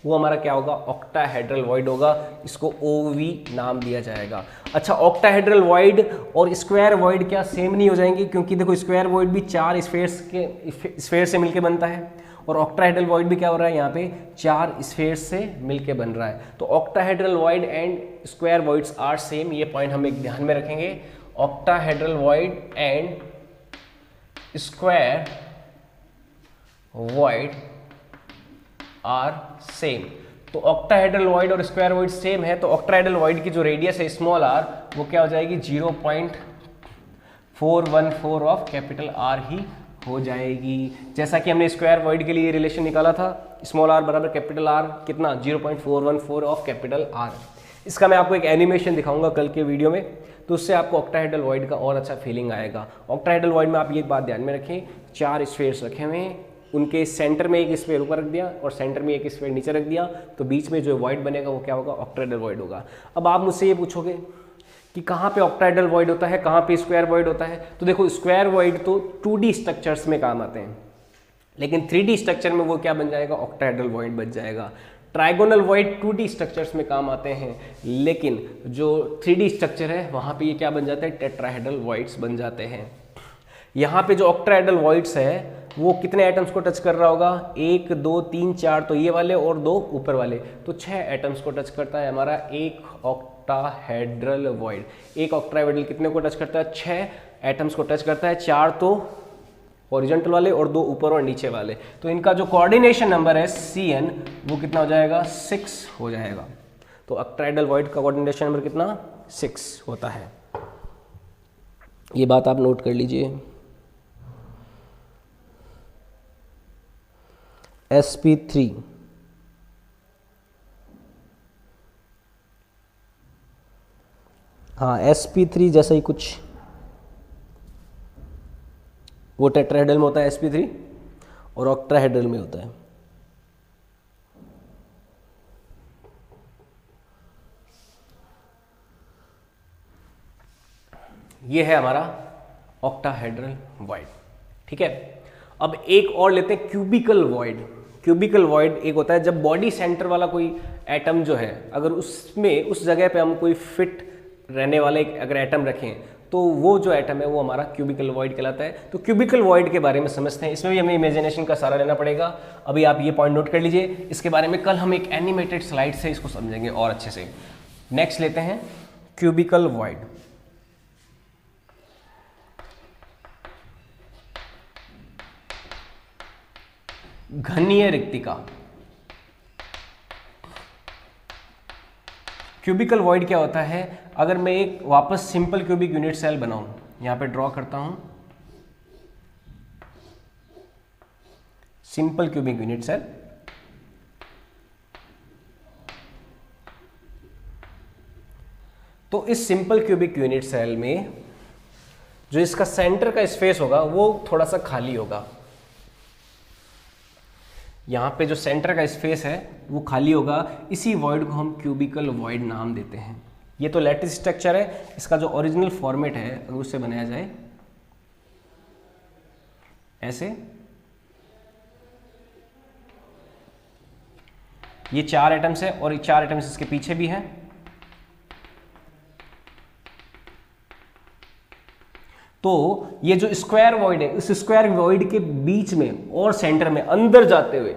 वो हमारा क्या होगा, ऑक्टाहेड्रल वॉइड होगा। इसको OV नाम दिया जाएगा। अच्छा, ऑक्टाहेड्रल वॉइड और स्क्वायर वॉइड क्या सेम नहीं हो जाएंगे, क्योंकि देखो स्क्वायर वॉइड भी 4 स्फीयर से मिलके बनता है और ऑक्टाहेड्रल वॉइड भी क्या हो रहा है, यहाँ पे 4 स्फीयर्स से मिलके बन रहा है। तो octahedral void and square voids are same, ये पॉइंट हम एक ध्यान में रखेंगे। Octahedral void and square void are same. तो ऑक्टाहेड्रल वॉइड और स्क्वायर वॉइड सेम है, तो ऑक्टाहेड्रल वॉइड की जो रेडियस है स्मॉल r वो क्या हो जाएगी, 0.414 ऑफ कैपिटल R ही हो जाएगी। जैसा कि हमने स्क्वायर वॉइड के लिए रिलेशन निकाला था, स्मॉल r बराबर कैपिटल R कितना, 0.414 ऑफ कैपिटल R। इसका मैं आपको एक एनिमेशन दिखाऊंगा कल के वीडियो में, तो उससे आपको ऑक्टाहेड्रल वॉइड का और अच्छा फीलिंग आएगा। ऑक्टाहेड्रल वॉइड में आप ये बात ध्यान में रखें, 4 स्फीयर्स रखे हुए हैं, उनके सेंटर में एक स्फीयर ऊपर रख दिया और सेंटर में एक स्फीयर नीचे रख दिया, तो बीच में जो वॉइड बनेगा वो क्या होगा, ऑक्टाहेड्रल वॉइड होगा। अब आप मुझसे ये पूछोगे कि कहाँ पे ऑक्टाहेड्रल वॉइड होता है, कहाँ पे स्क्वायर वॉइड होता है। तो देखो स्क्वायर वॉइड तो 2D स्ट्रक्चर्स में काम आते हैं, लेकिन 3D स्ट्रक्चर में वो क्या बन जाएगा, ऑक्टाहेड्रल वॉइड बन जाएगा। ट्राइगोनल वॉइड 2D स्ट्रक्चर्स में काम आते हैं, लेकिन जो 3D स्ट्रक्चर है वहाँ पे ये क्या बन जाते हैं, टेट्राहेड्रल वॉइड्स बन जाते हैं। यहाँ पे जो ऑक्टाहेड्रल वॉइड्स है वो कितने एटम्स को टच कर रहा होगा, 1 2 3 4, तो ये वाले और 2 ऊपर वाले, तो 6 एटम्स को टच करता है हमारा एक ऑक्टाहेड्रल वॉइड। एक ऑक्टाहेड्रल कितने को टच करता है, 6 एटम्स को टच करता है, 4 तो हॉरिजॉन्टल वाले और 2 ऊपर और नीचे वाले। तो इनका जो कोऑर्डिनेशन नंबर है CN वो कितना हो जाएगा, 6 हो जाएगा। तो ऑक्टाहेड्रल वॉइड का कोऑर्डिनेशन नंबर कितना, 6 होता है। ये बात आप नोट कर लीजिए। sp3 हाँ sp3 जैसा ही कुछ वो टेट्राहेड्रल में होता है sp3 और ऑक्टाहेड्रल में होता है। ये है हमारा ऑक्टाहेड्रल वॉइड। ठीक है, अब एक और लेते हैं क्यूबिकल वॉइड। क्यूबिकल वॉइड एक होता है जब बॉडी सेंटर वाला कोई एटम जो है, अगर उसमें उस जगह पे हम कोई फिट रहने वाले अगर एटम रखें तो वो जो एटम है वो हमारा क्यूबिकल वॉइड कहलाता है। तो क्यूबिकल वॉइड के बारे में समझते हैं, इसमें भी हमें इमेजिनेशन का सहारा लेना पड़ेगा। अभी आप ये पॉइंट नोट कर लीजिए, इसके बारे में कल हम एक एनिमेटेड स्लाइड से इसको समझेंगे और अच्छे से। नेक्स्ट लेते हैं क्यूबिकल वॉइड। घनीय रिक्तिका। क्यूबिकल वॉइड क्या होता है, अगर मैं एक वापस सिंपल क्यूबिक यूनिट सेल बनाऊं, यहां पे ड्रॉ करता हूं सिंपल क्यूबिक यूनिट सेल, तो इस सिंपल क्यूबिक यूनिट सेल में जो इसका सेंटर का स्पेस होगा वो थोड़ा सा खाली होगा। यहाँ पे जो सेंटर का स्पेस है वो खाली होगा, इसी वॉइड को हम क्यूबिकल वॉइड नाम देते हैं। ये तो लैटिस स्ट्रक्चर है, इसका जो ओरिजिनल फॉर्मेट है अगर उससे बनाया जाए ऐसे, ये 4 एटम्स है और ये 4 एटम्स इसके पीछे भी हैं। तो ये जो स्क्वायर वॉइड है, इस स्क्वायर वॉइड के बीच में और सेंटर में अंदर जाते हुए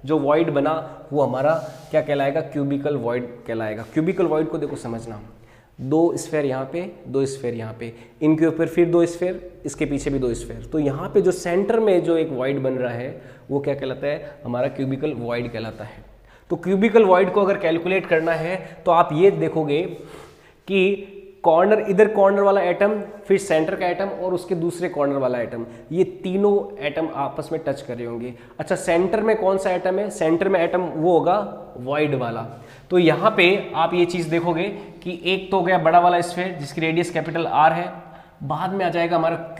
जो वॉइड बना वो हमारा क्या कहलाएगा, क्यूबिकल वॉइड कहलाएगा। क्यूबिकल वॉइड को देखो समझना, 2 स्फेयर यहाँ पे, 2 स्फेयर यहाँ पे, इनके ऊपर फिर 2 स्फेयर, इसके पीछे भी 2 स्फेयर, तो यहाँ पे जो सेंटर में जो एक वॉइड बन रहा है वो क्या कहलाता है, हमारा क्यूबिकल वॉइड कहलाता है। तो क्यूबिकल वॉइड को अगर कैलकुलेट करना है तो आप ये देखोगे कि कॉर्नर, इधर कॉर्नर वाला एटम, फिर सेंटर का एटम और उसके दूसरे कॉर्नर वाला एटम, ये तीनों एटम आपस में टच कर रहे होंगे। अच्छा, सेंटर में कौन सा एटम है, सेंटर में एटम वो होगा वॉइड वाला। तो यहाँ पे आप ये चीज देखोगे कि एक तो हो गया बड़ा वाला स्फेयर जिसकी रेडियस कैपिटल R है, बाद में आ जाएगा हमारा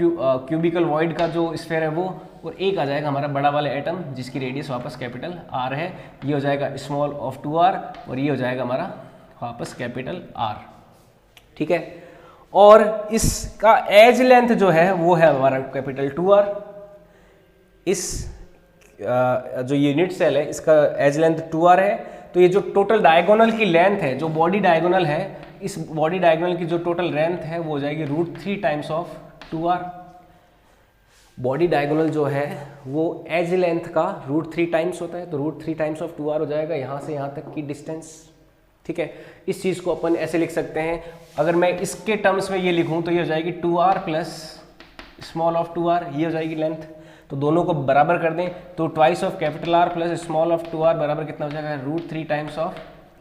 क्यूबिकल वॉइड का जो स्फेयर है वो, और एक आ जाएगा हमारा बड़ा वाला एटम जिसकी रेडियस वापस कैपिटल R है। ये हो जाएगा स्मॉल ऑफ 2r और ये हो जाएगा हमारा वापस कैपिटल R। ठीक है, और इसका एज लेंथ जो है वो है हमारा कैपिटल 2r। इस जो यूनिट सेल है इसका एज लेंथ 2r है। तो ये जो टोटल डायगोनल की लेंथ है, जो बॉडी डायगोनल है, इस बॉडी डायगोनल की जो टोटल लेंथ है वो हो जाएगी √3 times of 2r। Body diagonal जो है वो एज लेंथ का √3 टाइम्स होता है, तो √3 टाइम्स ऑफ 2r हो जाएगा यहाँ से यहाँ तक की डिस्टेंस। ठीक है, इस चीज़ को अपन ऐसे लिख सकते हैं, अगर मैं इसके टर्म्स में ये लिखूं तो ये हो जाएगी 2r plus small of 2r, ये हो जाएगी लेंथ। तो दोनों को बराबर कर दें तो twice of capital R plus small of 2r बराबर कितना हो जाएगा, √3 टाइम्स ऑफ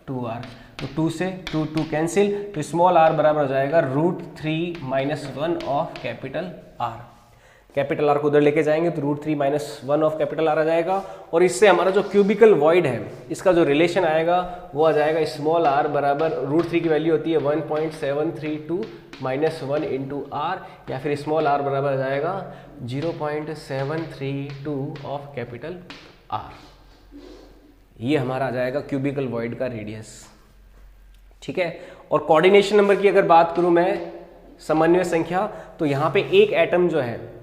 2r। तो 2 से 2 कैंसिल, तो स्मॉल r बराबर हो जाएगा √3 - 1 of capital R। Capital R को उधर लेके जाएंगे तो √3 - 1 ऑफ कैपिटल R आ जाएगा। और इससे हमारा जो क्यूबिकल वॉइड है इसका जो रिलेशन आएगा वो आ जाएगा स्मॉल r बराबर √3 की वैल्यू होती है 1.732 - 1 इंटू R, या फिर स्मॉल r बराबर आ जाएगा 0.732 ऑफ कैपिटल R। ये हमारा आ जाएगा क्यूबिकल वॉइड का रेडियस। ठीक है, और कोऑर्डिनेशन नंबर की अगर बात करूं मैं, समन्वय संख्या, तो यहाँ पे एक एटम जो है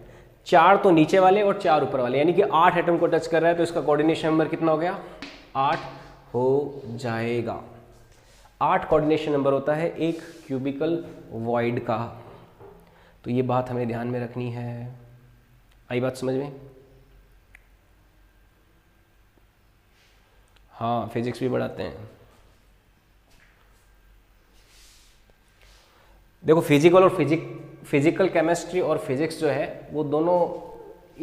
4 तो नीचे वाले और 4 ऊपर वाले, यानी कि 8 एटम को टच कर रहा है, तो इसका कोऑर्डिनेशन नंबर कितना हो गया? 8 हो जाएगा। 8 कोऑर्डिनेशन नंबर होता है एक क्यूबिकल वॉइड का। तो ये बात हमें ध्यान में रखनी है। आई बात समझ में? हाँ, फिजिक्स भी पढ़ाते हैं। देखो फिजिकल केमिस्ट्री और फिजिक्स जो है वो दोनों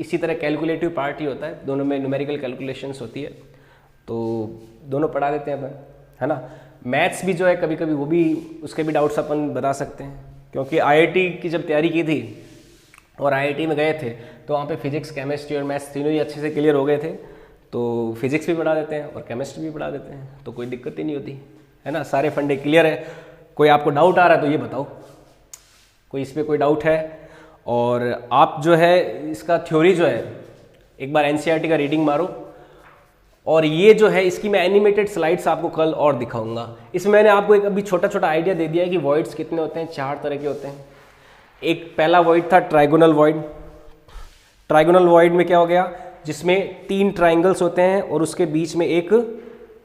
इसी तरह कैलकुलेटिव पार्ट ही होता है, दोनों में न्यूमेरिकल कैलकुलेशंस होती है, तो दोनों पढ़ा देते हैं अपन, है ना। मैथ्स भी जो है कभी कभी वो भी, उसके भी डाउट्स अपन बता सकते हैं, क्योंकि आईआईटी की जब तैयारी की थी और आईआईटी में गए थे तो वहाँ पे फिजिक्स केमिस्ट्री और मैथ्स तीनों ही अच्छे से क्लियर हो गए थे, तो फिजिक्स भी पढ़ा देते हैं और केमिस्ट्री भी पढ़ा देते हैं, तो कोई दिक्कत ही नहीं होती, है ना। सारे फंडे क्लियर है। कोई आपको डाउट आ रहा है तो ये बताओ, कोई इस पर कोई डाउट है? और आप जो है इसका थ्योरी जो है एक बार एनसीईआरटी का रीडिंग मारो, और ये जो है इसकी मैं एनिमेटेड स्लाइड्स आपको कल और दिखाऊंगा। इसमें मैंने आपको एक अभी छोटा छोटा आइडिया दे दिया है कि वॉइड्स कितने होते हैं। 4 तरह के होते हैं। एक पहला वॉइड था ट्राइगोनल वॉइड। ट्राइगोनल वॉइड में क्या हो गया, जिसमें 3 ट्राइंगल्स होते हैं और उसके बीच में एक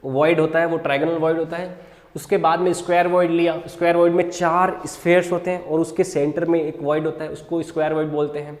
वॉइड होता है, वो ट्राइगोनल वॉइड होता है। उसके बाद में स्क्वायर वॉइड लिया। स्क्वायर वॉइड में 4 स्फेयर्स होते हैं और उसके सेंटर में एक वॉइड होता है, उसको स्क्वायर वॉइड बोलते हैं।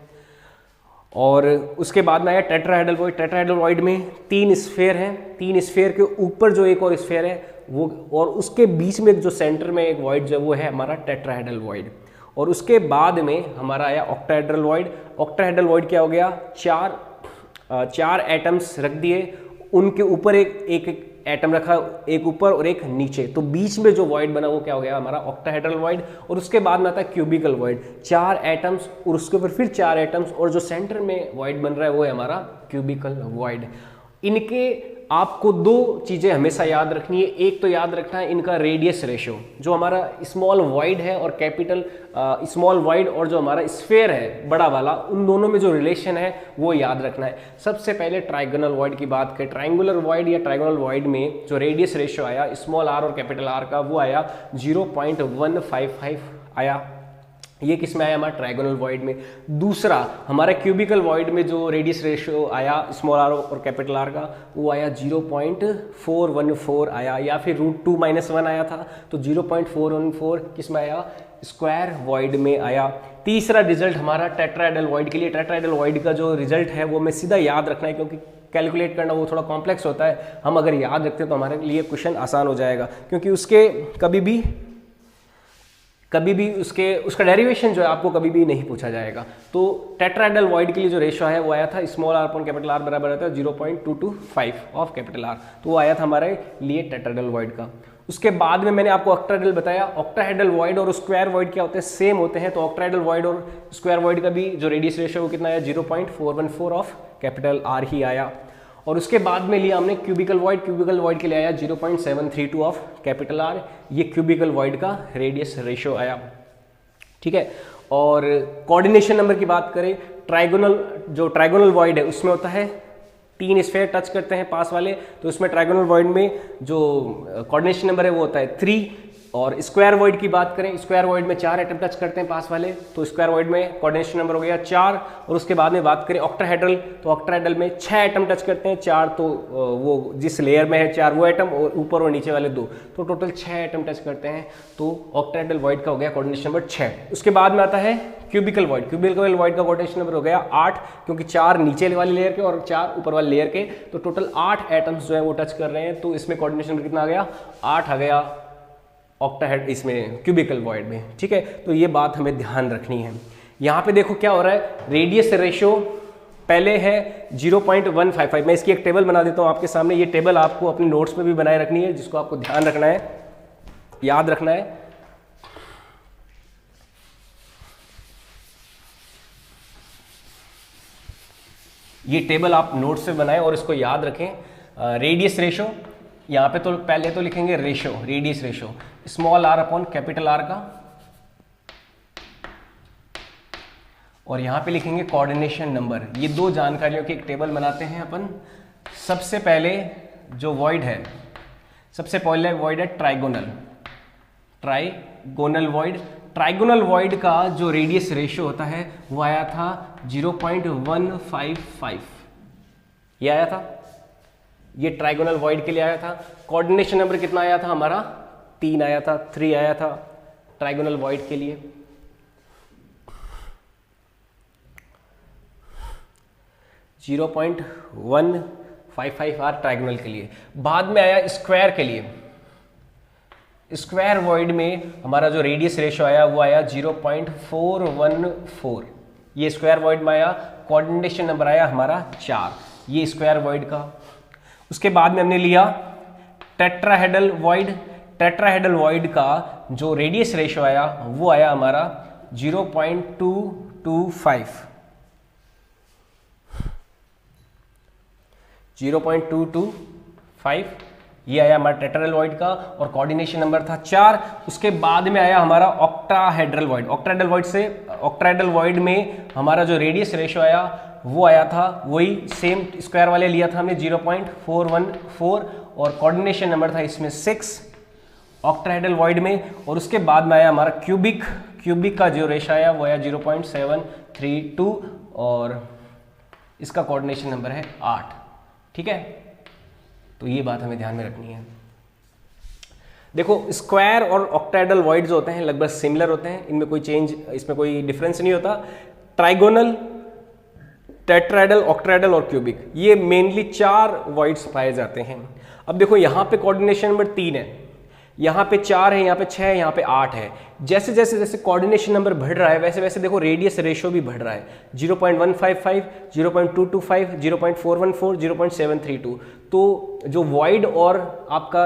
और उसके बाद में आया टेट्राहेड्रल वॉइड। टेट्राहेड्रल वॉइड में 3 स्फेयर हैं, 3 स्फेयर के ऊपर जो एक और स्फेयर है वो, और उसके बीच में जो सेंटर में एक वॉइड जो वो है हमारा टेट्राहेड्रल वॉइड। और उसके बाद में हमारा आया ऑक्टाहेड्रल वॉइड। ऑक्टाहेड्रल वॉइड क्या हो गया, 4 एटम्स रख दिए, उनके ऊपर एक एटम रखा, एक ऊपर और एक नीचे, तो बीच में जो वॉइड बना वो क्या हो गया हमारा ऑक्टाहेड्रल वॉइड। और उसके बाद में आता है क्यूबिकल वॉइड। 4 एटम्स और उसके ऊपर फिर 4 एटम्स, और जो सेंटर में वॉइड बन रहा है वो है हमारा क्यूबिकल वॉइड। इनके आपको 2 चीज़ें हमेशा याद रखनी है। एक तो याद रखना है इनका रेडियस रेशियो, जो हमारा स्मॉल वॉइड है और कैपिटल स्मॉल वॉइड और जो हमारा स्फेयर है बड़ा वाला, उन दोनों में जो रिलेशन है वो याद रखना है। सबसे पहले ट्राइगोनल वॉइड की बात करें। ट्राइंगुलर वॉइड या ट्राइगोनल वॉइड में जो रेडियस रेशियो आया स्मॉल आर और कैपिटल आर का, वो आया 0.155 आया। ये किस में आया हमारा ट्राइगोनल वॉइड में। दूसरा हमारा क्यूबिकल वॉइड में जो रेडियस रेशियो आया स्मॉल आर और कैपिटल आर का, वो आया 0.414 आया, या फिर √2-1 आया था, तो 0.414 किस में आया, स्क्वायर वॉइड में आया। तीसरा रिजल्ट हमारा टेट्राहेड्रल वॉइड के लिए। टेट्राहेड्रल वॉइड का जो रिजल्ट है वो हमें सीधा याद रखना है, क्योंकि कैलकुलेट करना वो थोड़ा कॉम्प्लेक्स होता है। हम अगर याद रखते हैं तो हमारे लिए क्वेश्चन आसान हो जाएगा, क्योंकि उसके कभी भी उसका डेरिवेशन जो है आपको कभी भी नहीं पूछा जाएगा। तो टेट्राहेड्रल वॉइड के लिए जो रेशियो है वो आया था small R upon capital R बराबर आता है 0.225 ऑफ कैपिटल आर, तो वो आया था हमारे लिए टेट्राहेड्रल वॉइड का। उसके बाद में मैंने आपको ऑक्टाहेड्रल बताया। ऑक्टाहेड्रल वॉइड और स्क्वायर वॉइड क्या होते हैं, सेम होते हैं। तो ऑक्टाहेड्रल वॉइड और स्क्वायर वॉइड का भी जो रेडियस रेशियो वो कितना आया, 0.414 ऑफ कैपिटल आर ही आया। और उसके बाद में लिया हमने क्यूबिकल वॉइड। क्यूबिकल वॉइड के लिए आया 0.732 ऑफ कैपिटल आर। ये क्यूबिकल वॉइड का रेडियस रेशियो आया, ठीक है। और कोऑर्डिनेशन नंबर की बात करें, ट्राइगोनल वॉइड है उसमें होता है 3 स्फेयर टच करते हैं पास वाले, तो उसमें ट्राइगोनल वॉइड में जो कोऑर्डिनेशन नंबर है वो होता है 3। और स्क्वायर वॉइड की बात करें, स्क्वायर वॉइड में 4 एटम टच करते हैं पास वाले, तो स्क्वायर वॉइड में कोऑर्डिनेशन नंबर हो गया 4। और उसके बाद में बात करें ऑक्टाहेड्रल, तो ऑक्टाहेड्रल में 6 एटम टच करते हैं, 4 तो वो जिस लेयर में है 4 वो एटम, और ऊपर और नीचे वाले 2, तो टोटल 6 एटम टच करते हैं। तो ऑक्टाहेड्रल वॉइड का हो गया कोऑर्डिनेशन नंबर 6। उसके बाद में आता है क्यूबिकल वॉइड। क्यूबिकल वॉइड का कोऑर्डिनेशन नंबर हो गया 8, क्योंकि 4 नीचे वाली लेयर के और 4 ऊपर वाली लेयर के, तो टोटल 8 एटम्स जो है वो टच कर रहे हैं। तो इसमें कोऑर्डिनेशन नंबर कितना आ गया, 8 आ गया ऑक्टाहेड इसमें क्यूबिकल वॉइड में, ठीक है। तो ये बात हमें ध्यान रखनी है। यहाँ पे देखो क्या हो रहा है, रेडियस रेशियो पहले है 0.155। मैं इसकी एक टेबल बना देता हूँ आपके सामने। ये टेबल आपको अपने नोट्स में भी बनाए रखनी है, जिसको आपको ध्यान रखना है, याद रखना है। ये टेबल आप नोट्स से बनाएं और इसको याद रखें। रेडियस रेशियो, यहाँ पे तो पहले तो लिखेंगे ratio, radius ratio small R upon capital R का, और यहाँ पे लिखेंगे कोऑर्डिनेशन नंबर। ये 2 जानकारियों की एक टेबल बनाते हैं अपन। सबसे पहले जो वॉइड है, सबसे पहले वॉइड है ट्राइगोनल वॉइड। ट्राइगोनल वॉइड का जो रेडियस रेशियो होता है वो आया था 0.155, ये आया था, ये ट्राइगोनल वॉइड के लिए आया था। कोऑर्डिनेशन नंबर कितना आया था हमारा, 3 आया था, 3 आया था ट्राइगोनल वॉइड के लिए। 0.155 आर ट्राइगोनल के लिए। बाद में आया स्क्वायर के लिए, स्क्वायर वॉइड में हमारा जो रेडियस रेशियो आया वो आया 0.414, ये स्क्वायर वॉइड में आया। कोऑर्डिनेशन नंबर आया हमारा 4, ये स्क्वायर वॉइड का। उसके बाद में हमने लिया टेट्राहेड्रल वॉइड। टेट्राहेड्रल वॉइड का जो रेडियस रेशियो आया वो आया हमारा 0.225, 0.225 ये आया हमारा टेट्राहेड्रल वॉइड का, और कोऑर्डिनेशन नंबर था 4। उसके बाद में आया हमारा ऑक्टाहेड्रल वॉइड। ऑक्टाहेड्रल वॉइड में हमारा जो रेडियस रेशियो आया वो आया था, वही सेम स्क्वायर वाले लिया था हमने 0.414, और कोऑर्डिनेशन नंबर था इसमें 6 ऑक्टाहेड्रल वॉइड में। और उसके बाद में आया हमारा क्यूबिक का जो रेशियो आया वो आया 0.732, और इसका कोऑर्डिनेशन नंबर है 8। ठीक है, तो ये बात हमें ध्यान में रखनी है। देखो स्क्वायर और ऑक्टाहेड्रल वॉइड जो होते हैं लगभग सिमिलर होते हैं, इनमें कोई चेंज, इसमें कोई डिफरेंस नहीं होता। ट्राइगोनल, टेट्राहेड्रल, ऑक्टाहेड्रल और क्यूबिक, ये मेनली 4 वॉइड्स पाए जाते हैं। अब देखो यहाँ पे कोऑर्डिनेशन नंबर 3 है, यहाँ पे 4 है, यहाँ पे 6 है, यहाँ पे 8 है। जैसे जैसे जैसे कोऑर्डिनेशन नंबर बढ़ रहा है वैसे वैसे देखो रेडियस रेशियो भी बढ़ रहा है, 0.155, 0.225, 0.414, 0.732। तो जो वॉइड और आपका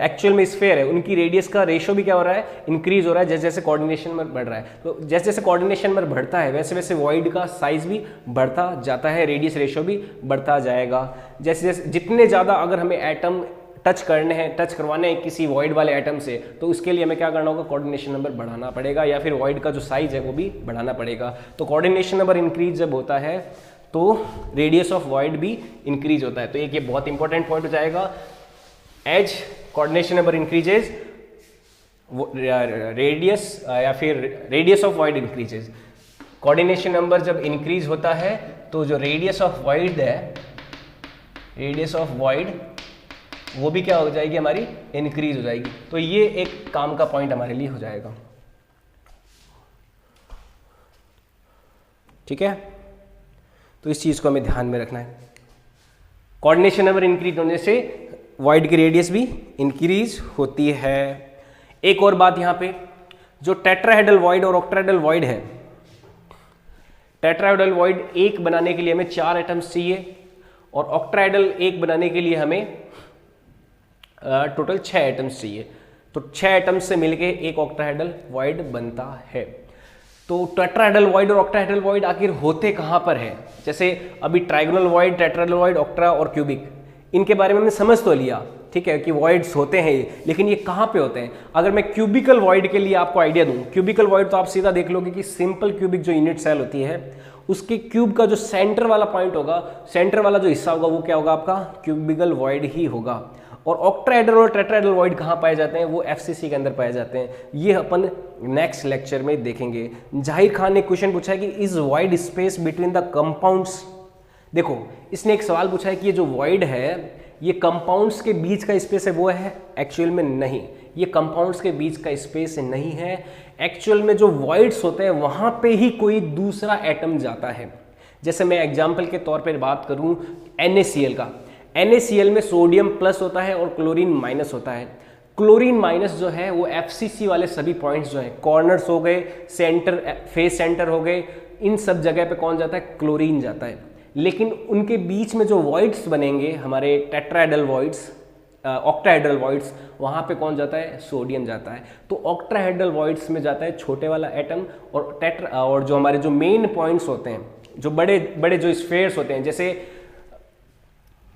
एक्चुअल में स्फेयर है उनकी रेडियस का रेशियो भी क्या हो रहा है, इंक्रीज हो रहा है जैसे जैसे कोऑर्डिनेशन नंबर बढ़ रहा है। तो जैसे जैसे कोऑर्डिनेशन नंबर बढ़ता है वैसे वैसे वॉइड का साइज भी बढ़ता जाता है, रेडियस रेशियो भी बढ़ता जाएगा। जैसे जैसे जितने ज़्यादा अगर हमें एटम टच करवाने हैं किसी वॉइड वाले एटम से, तो उसके लिए हमें क्या करना होगा, कोऑर्डिनेशन नंबर बढ़ाना पड़ेगा, या फिर वॉइड का जो साइज है वो भी बढ़ाना पड़ेगा। तो कोऑर्डिनेशन नंबर इंक्रीज जब होता है तो रेडियस ऑफ वॉइड भी इंक्रीज होता है। तो एक ये बहुत इंपॉर्टेंट पॉइंट हो जाएगा, as coordination number increases radius, या फिर radius of void increases. Coordination number जब इंक्रीज होता है तो जो रेडियस ऑफ वॉइड है, रेडियस ऑफ वॉइड वो भी क्या हो जाएगी, हमारी इंक्रीज हो जाएगी। तो ये एक काम का पॉइंट हमारे लिए हो जाएगा। ठीक है, तो इस चीज को हमें ध्यान में रखना है। कोऑर्डिनेशन नंबर इंक्रीज होने से वॉइड की रेडियस भी इंक्रीज होती है। एक और बात यहां पे, जो टेट्राहेड्रल वॉइड और ऑक्टाहेड्रल वॉइड है, टेट्राहेड्रल वॉइड एक बनाने के लिए हमें 4 एटम्स चाहिए, और ऑक्टाहेड्रल एक बनाने के लिए हमें टोटल 6 एटम्स चाहिए। तो 6 एटम्स से मिलके एक ऑक्टाहेड्रल वॉइड बनता है। तो टेट्राहेड्रल वॉइड और ऑक्टाहेड्रल वॉइड आखिर होते कहाँ पर है? जैसे अभी trigonal void, tetrahedral void, octa और क्यूबिक, इनके बारे में हमने समझ तो लिया, ठीक है, कि वॉइड्स होते हैं ये, लेकिन ये कहाँ पे होते हैं? अगर मैं क्यूबिकल वॉइड के लिए आपको आइडिया दूं, क्यूबिकल वॉइड तो आप सीधा देख लोगे कि सिंपल क्यूबिक जो यूनिट सेल होती है उसके क्यूब का जो सेंटर वाला पॉइंट होगा, सेंटर वाला जो हिस्सा होगा वो क्या होगा, आपका क्यूबिकल वॉइड ही होगा। और ऑक्टाहेड्रल और टेट्राहेड्रल वॉइड कहाँ पाए जाते हैं? वो एफसीसी के अंदर पाए जाते हैं। ये अपन नेक्स्ट लेक्चर में देखेंगे। जाहिर खान ने क्वेश्चन पूछा है कि is void space between the compounds. देखो इसने एक सवाल पूछा है कि ये जो वॉइड है ये कंपाउंड्स के बीच का स्पेस है, वो है? एक्चुअल में नहीं, ये कंपाउंड्स के बीच का स्पेस नहीं है। एक्चुअल में जो वॉइड्स होते हैं वहां पे ही कोई दूसरा एटम जाता है। जैसे मैं एग्जाम्पल के तौर पर बात करूं NaCl का, NaCl में सोडियम प्लस होता है और क्लोरीन माइनस होता है। क्लोरीन माइनस जो है वो FCC वाले सभी पॉइंट्स जो हैं, कॉर्नर्स हो गए, सेंटर, फेस सेंटर हो गए, इन सब जगह पे कौन जाता है? क्लोरीन जाता है। लेकिन उनके बीच में जो वॉइड्स बनेंगे हमारे टेट्राहेड्रल वॉइड्स, ऑक्टाहेड्रल वॉइड्स, वहाँ पे कौन जाता है? सोडियम जाता है। तो ऑक्टाहेड्रल वॉइड्स में जाता है छोटे वाला एटम, और जो हमारे जो मेन पॉइंट्स होते हैं, जो बड़े बड़े जो स्फेयर्स होते हैं, जैसे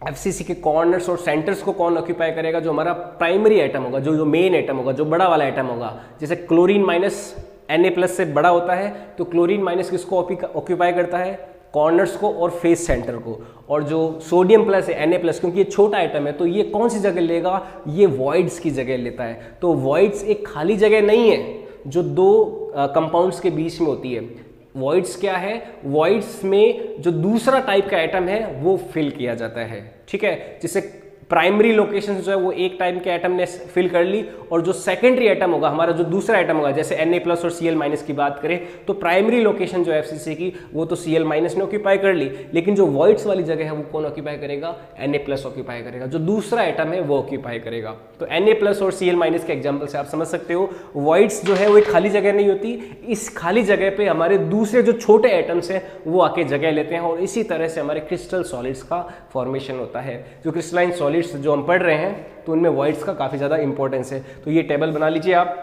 एफसीसी के कॉर्नर्स और सेंटर्स को कौन ऑक्यूपाई करेगा? जो हमारा प्राइमरी एटम होगा, जो मेन एटम होगा, जो बड़ा वाला एटम होगा। जैसे क्लोरीन माइनस Na+ से बड़ा होता है, तो क्लोरीन माइनस किसको ऑक्यूपाई करता है? कॉर्नर्स को और फेस सेंटर को। और जो सोडियम प्लस है Na+, क्योंकि ये छोटा एटम है, तो ये कौन सी जगह लेगा? ये वॉइड्स की जगह लेता है। तो वॉइड्स एक खाली जगह नहीं है, जो दो कंपाउंड्स के बीच में होती है। वॉइड्स क्या है? वॉइड्स में जो दूसरा टाइप का एटम है वो फिल किया जाता है, ठीक है। जिससे प्राइमरी लोकेशन जो है वो एक टाइप के एटम ने फिल कर ली, और जो सेकेंडरी एटम होगा, हमारा जो दूसरा एटम होगा, जैसे Na+ और Cl- की बात करें तो प्राइमरी लोकेशन जो है FCC की वो तो Cl- ने ऑक्यूपाई कर ली, लेकिन जो वॉइड्स वाली जगह है वो कौन ऑक्यूपाई करेगा? Na+ ऑक्यूपाई करेगा, जो दूसरा एटम है वो ऑक्यूपाई करेगा। तो Na+ और Cl- के एग्जाम्पल से आप समझ सकते हो वॉइड्स जो है वो एक खाली जगह नहीं होती, इस खाली जगह पे हमारे दूसरे जो छोटे एटम्स हैं वो आके जगह लेते हैं, और इसी तरह से हमारे क्रिस्टल सॉलिड्स का फॉर्मेशन होता है। जो क्रिस्टलाइन सॉलिड्स जो हम पढ़ रहे हैं तो उनमें वॉइड्स का काफ़ी ज़्यादा इंपॉर्टेंस है। तो ये टेबल बना लीजिए आप,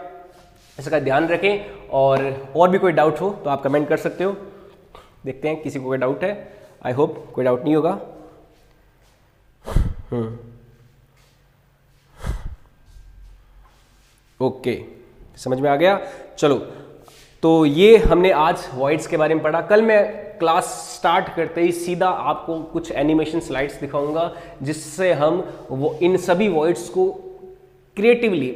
इसका ध्यान रखें, और भी कोई डाउट हो तो आप कमेंट कर सकते हो। देखते हैं किसी को कोई डाउट है, आई होप कोई डाउट नहीं होगा। ओके, समझ में आ गया। चलो, तो ये हमने आज वॉइड्स के बारे में पढ़ा। कल मैं क्लास स्टार्ट करते ही सीधा आपको कुछ एनिमेशन स्लाइड्स दिखाऊंगा, जिससे हम वो इन सभी वॉइड्स को क्रिएटिवली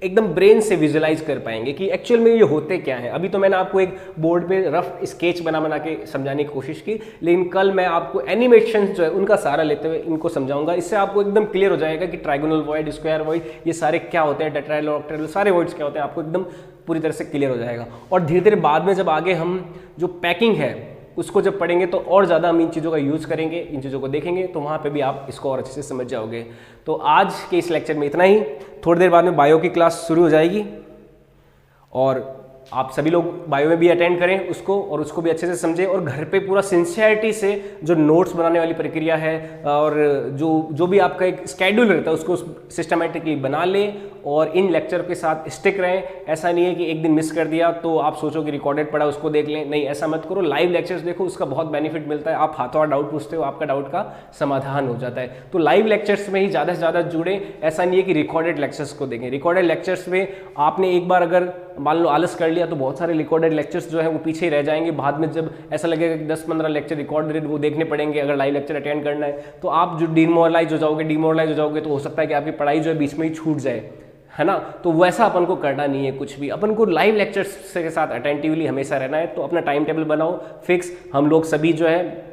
एकदम ब्रेन से विजुलाइज कर पाएंगे कि एक्चुअल में ये होते क्या हैं। अभी तो मैंने आपको एक बोर्ड पे रफ स्केच बना के समझाने की कोशिश की, लेकिन कल मैं आपको एनिमेशन जो है उनका सहारा लेते हुए इनको समझाऊंगा। इससे आपको एकदम क्लियर हो जाएगा कि ट्राइगोनल वॉइड, स्क्वायर वॉइड, ये सारे क्या होते हैं, टेट्राहेड्रल, ऑक्टाहेड्रल, सारे वॉइड्स क्या होते हैं, आपको एकदम पूरी तरह से क्लियर हो जाएगा। और धीरे धीरे बाद में जब आगे हम जो पैकिंग है उसको जब पढ़ेंगे तो और ज़्यादा हम इन चीज़ों का यूज़ करेंगे, इन चीज़ों को देखेंगे, तो वहाँ पे भी आप इसको और अच्छे से समझ जाओगे। तो आज के इस लेक्चर में इतना ही। थोड़ी देर बाद में बायो की क्लास शुरू हो जाएगी, और आप सभी लोग बायो में भी अटेंड करें उसको, और उसको भी अच्छे से समझें, और घर पे पूरा सिंसियरिटी से जो नोट्स बनाने वाली प्रक्रिया है और जो भी आपका एक स्केड्यूल रहता है उसको सिस्टमेटिकली बना लें, और इन लेक्चर के साथ स्टिक रहें। ऐसा नहीं है कि एक दिन मिस कर दिया तो आप सोचो कि रिकॉर्डेड पढ़ा उसको देख लें, नहीं, ऐसा मत करो। लाइव लेक्चर्स देखो, उसका बहुत बेनिफिट मिलता है। आप हाथों हाथ डाउट पूछते हो, आपका डाउट का समाधान हो जाता है। तो लाइव लेक्चर्स में ही ज़्यादा से ज़्यादा जुड़े, ऐसा नहीं है कि रिकॉर्डेड लेक्चर्स को देखें। रिकॉर्डेड लेक्चर्स में आपने एक बार अगर मान लो आलस कर लिया तो बहुत सारे रिकॉर्डेड लेक्चर्स जो है वो पीछे ही रह जाएंगे। बाद में जब ऐसा लगेगा कि 10-15 लेक्चर रिकॉर्डेड वो देखने पड़ेंगे अगर लाइव लेक्चर अटेंड करना है, तो आप जो डिमोरलाइज हो जाओगे, तो हो सकता है कि आपकी पढ़ाई जो है बीच में ही छूट जाए, है ना। तो वैसा अपन को करना नहीं है कुछ भी, अपन को लाइव लेक्चर्स के साथ अटेंटिवली हमेशा रहना है। तो अपना टाइम टेबल बनाओ फिक्स। हम लोग सभी जो है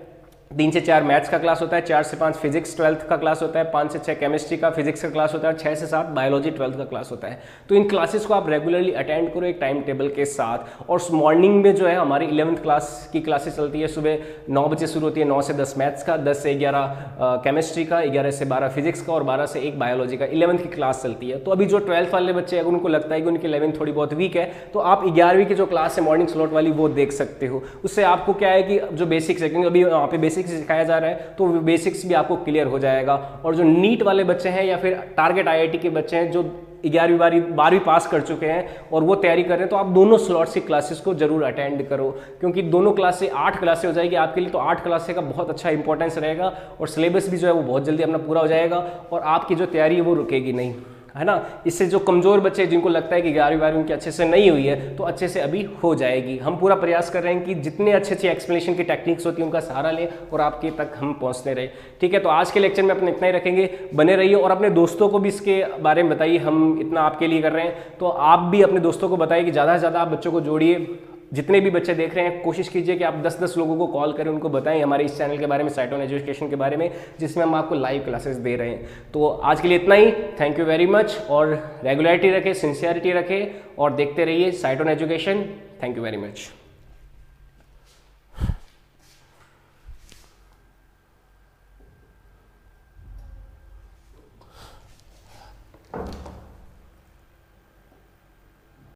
3 से 4 मैथ्स का क्लास होता है, 4 से 5 फिजिक्स 12th का क्लास होता है, 5 से 6 केमिस्ट्री का फिजिक्स का क्लास होता है, 6 से 7 बायोलॉजी 12th का क्लास होता है। तो इन क्लासेस को आप रेगुलरली अटेंड करो एक टाइम टेबल के साथ। और मॉर्निंग में जो है हमारी 11th क्लास की क्लासेस चलती है, सुबह 9 बजे शुरू होती है, 9 से 10 मैथ्स का, 10 से 11 केमिस्ट्री का, 11 से 12 फिजिक्स का, और 12 से 1 बायोलॉजी का। 11th की क्लास चलती है। तो अभी जो 12th वाले बच्चे अगर उनको लगता है कि उनकी 11th थोड़ी बहुत वीक है, तो आप 11वीं की जो क्लास है मॉर्निंग स्लॉट वाली वो देख सकते हो। उससे आपको क्या है कि जो बेसिक्स है, क्योंकि अभी वहाँ पे बेसिक्स सिखाया जा रहा है, तो बेसिक्स भी आपको क्लियर हो जाएगा। और जो नीट वाले बच्चे हैं या फिर टारगेट IIT के बच्चे हैं जो 11वीं 12वीं पास कर चुके हैं और वो तैयारी कर रहे हैं, तो आप दोनों स्लॉट्स की क्लासेस को जरूर अटेंड करो, क्योंकि दोनों क्लास से 8 क्लासें हो जाएगी आपके लिए। तो 8 क्लासें का बहुत अच्छा इंपॉर्टेंस रहेगा, और सिलेबस भी जो है वो बहुत जल्दी अपना पूरा हो जाएगा, और आपकी जो तैयारी है वो रुकेगी नहीं, है ना। इससे जो कमजोर बच्चे जिनको लगता है कि 11वीं 12वीं उनकी अच्छे से नहीं हुई है, तो अच्छे से अभी हो जाएगी। हम पूरा प्रयास कर रहे हैं कि जितने अच्छे एक्सप्लेनेशन की टेक्निक्स होती है उनका सहारा लें और आपके तक हम पहुंचते रहे। ठीक है, तो आज के लेक्चर में अपने इतना ही रखेंगे। बने रहिए और अपने दोस्तों को भी इसके बारे में बताइए, हम इतना आपके लिए कर रहे हैं, तो आप भी अपने दोस्तों को बताइए कि ज़्यादा से ज़्यादा आप बच्चों को जोड़िए। जितने भी बच्चे देख रहे हैं कोशिश कीजिए कि आप 10-10 लोगों को कॉल करें, उनको बताएं हमारे इस चैनल के बारे में, साइटोन एजुकेशन के बारे में, जिसमें हम आपको लाइव क्लासेस दे रहे हैं। तो आज के लिए इतना ही, थैंक यू वेरी मच। और रेगुलरिटी रखें, सिंसियरिटी रखें, और देखते रहिए साइटोन education. Thank you very much.